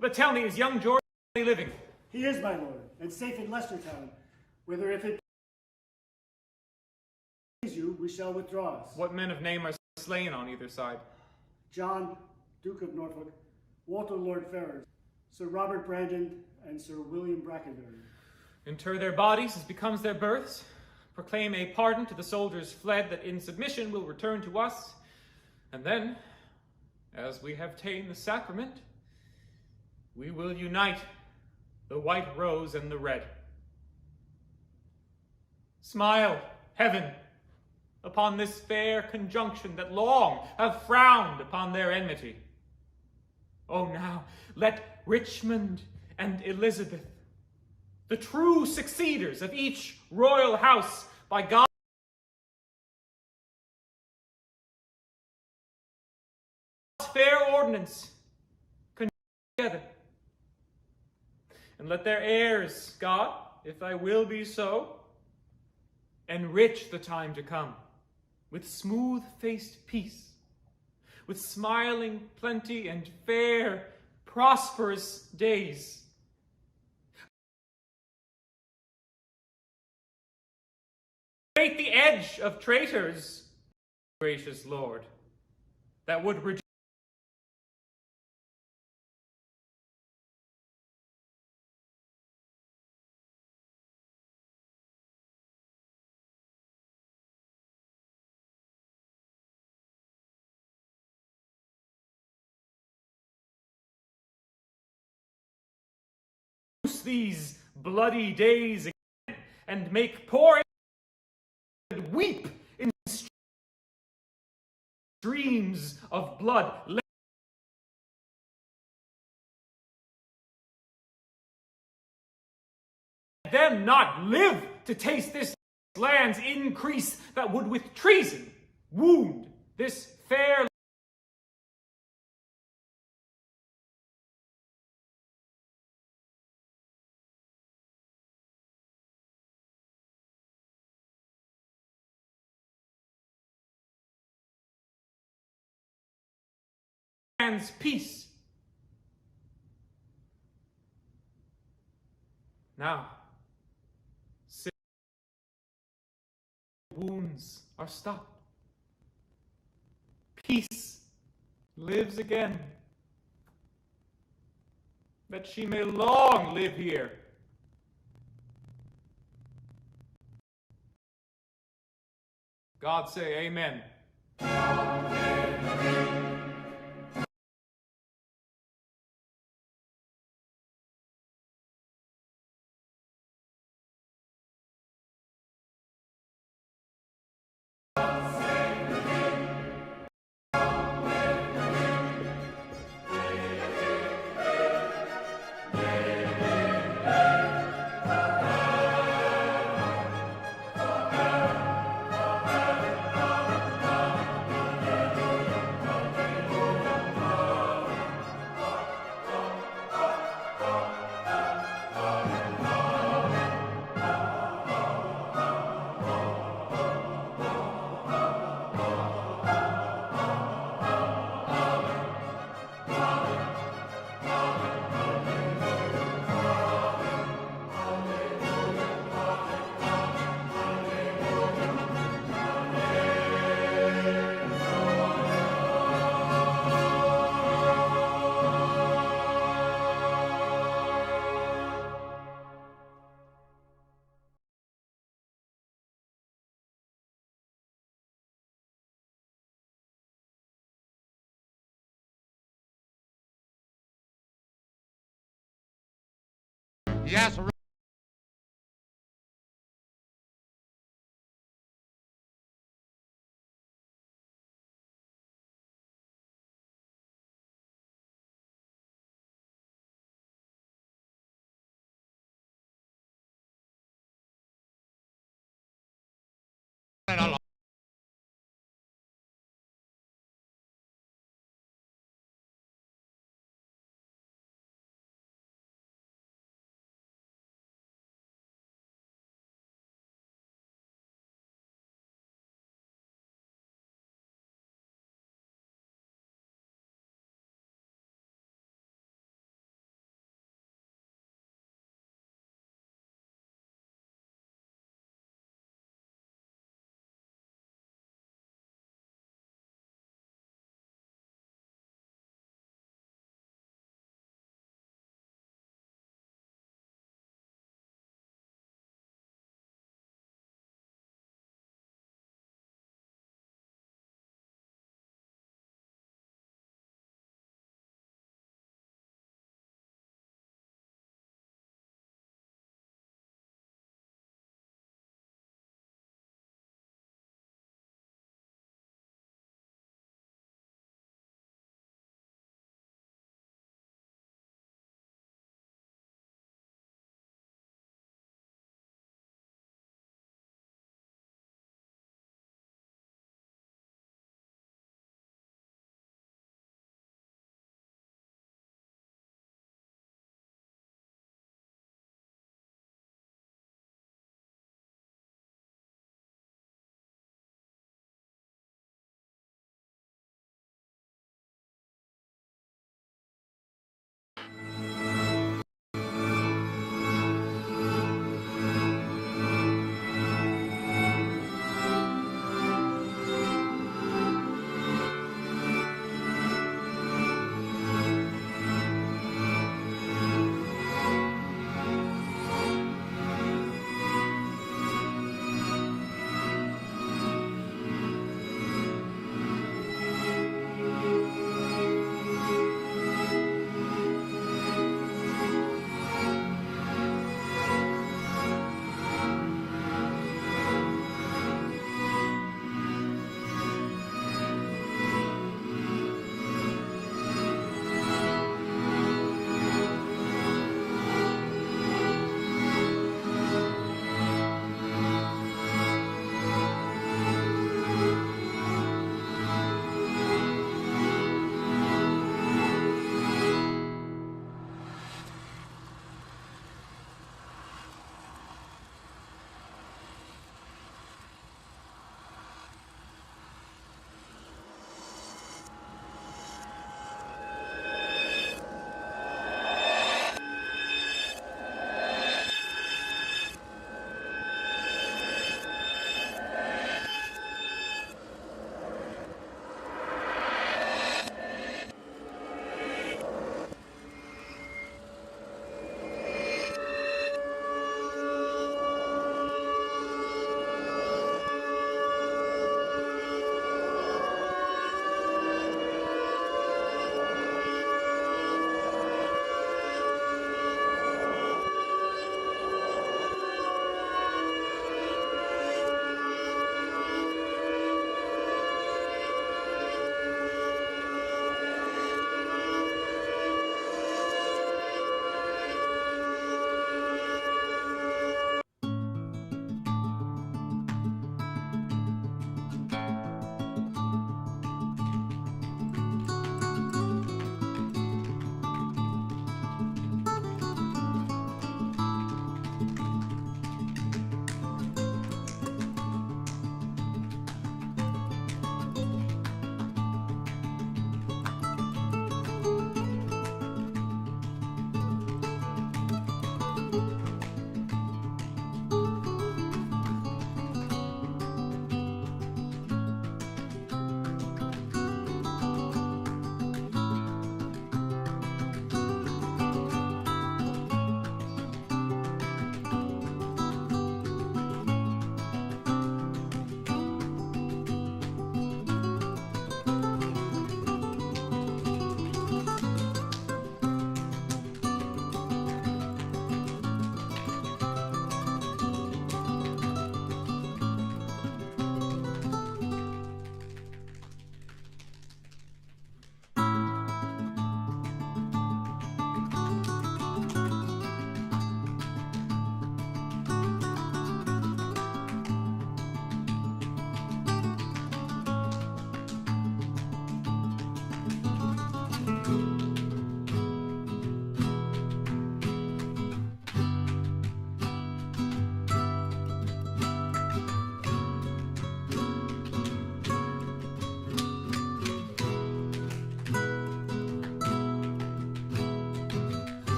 But tell me, is young George living? He is, my lord, and safe in Leicester town, whither if it please you, we shall withdraw us. What men of name are slain on either side? John, Duke of Norfolk, Walter Lord Ferrers, Sir Robert Brandon, and Sir William Brackenbury. Inter their bodies as becomes their births, proclaim a pardon to the soldiers fled that in submission will return to us, and then, as we have ta'en the sacrament, we will unite the white rose and the red. Smile, heaven, upon this fair conjunction that long have frowned upon their enmity. Oh, now let Richmond and Elizabeth, the true succeeders of each royal house, by God's fair ordinance, conjoin together. And let their heirs, God, if thy will be so, enrich the time to come with smooth-faced peace, with smiling plenty and fair, prosperous days. Break the edge of traitors, gracious Lord, that would reduce these bloody days again, and make poor and weep in streams of blood. Let them not live to taste this land's increase that would with treason wound this fair land's peace. Now, wounds are stopped. Peace lives again. That she may long live here. God say amen. Yes,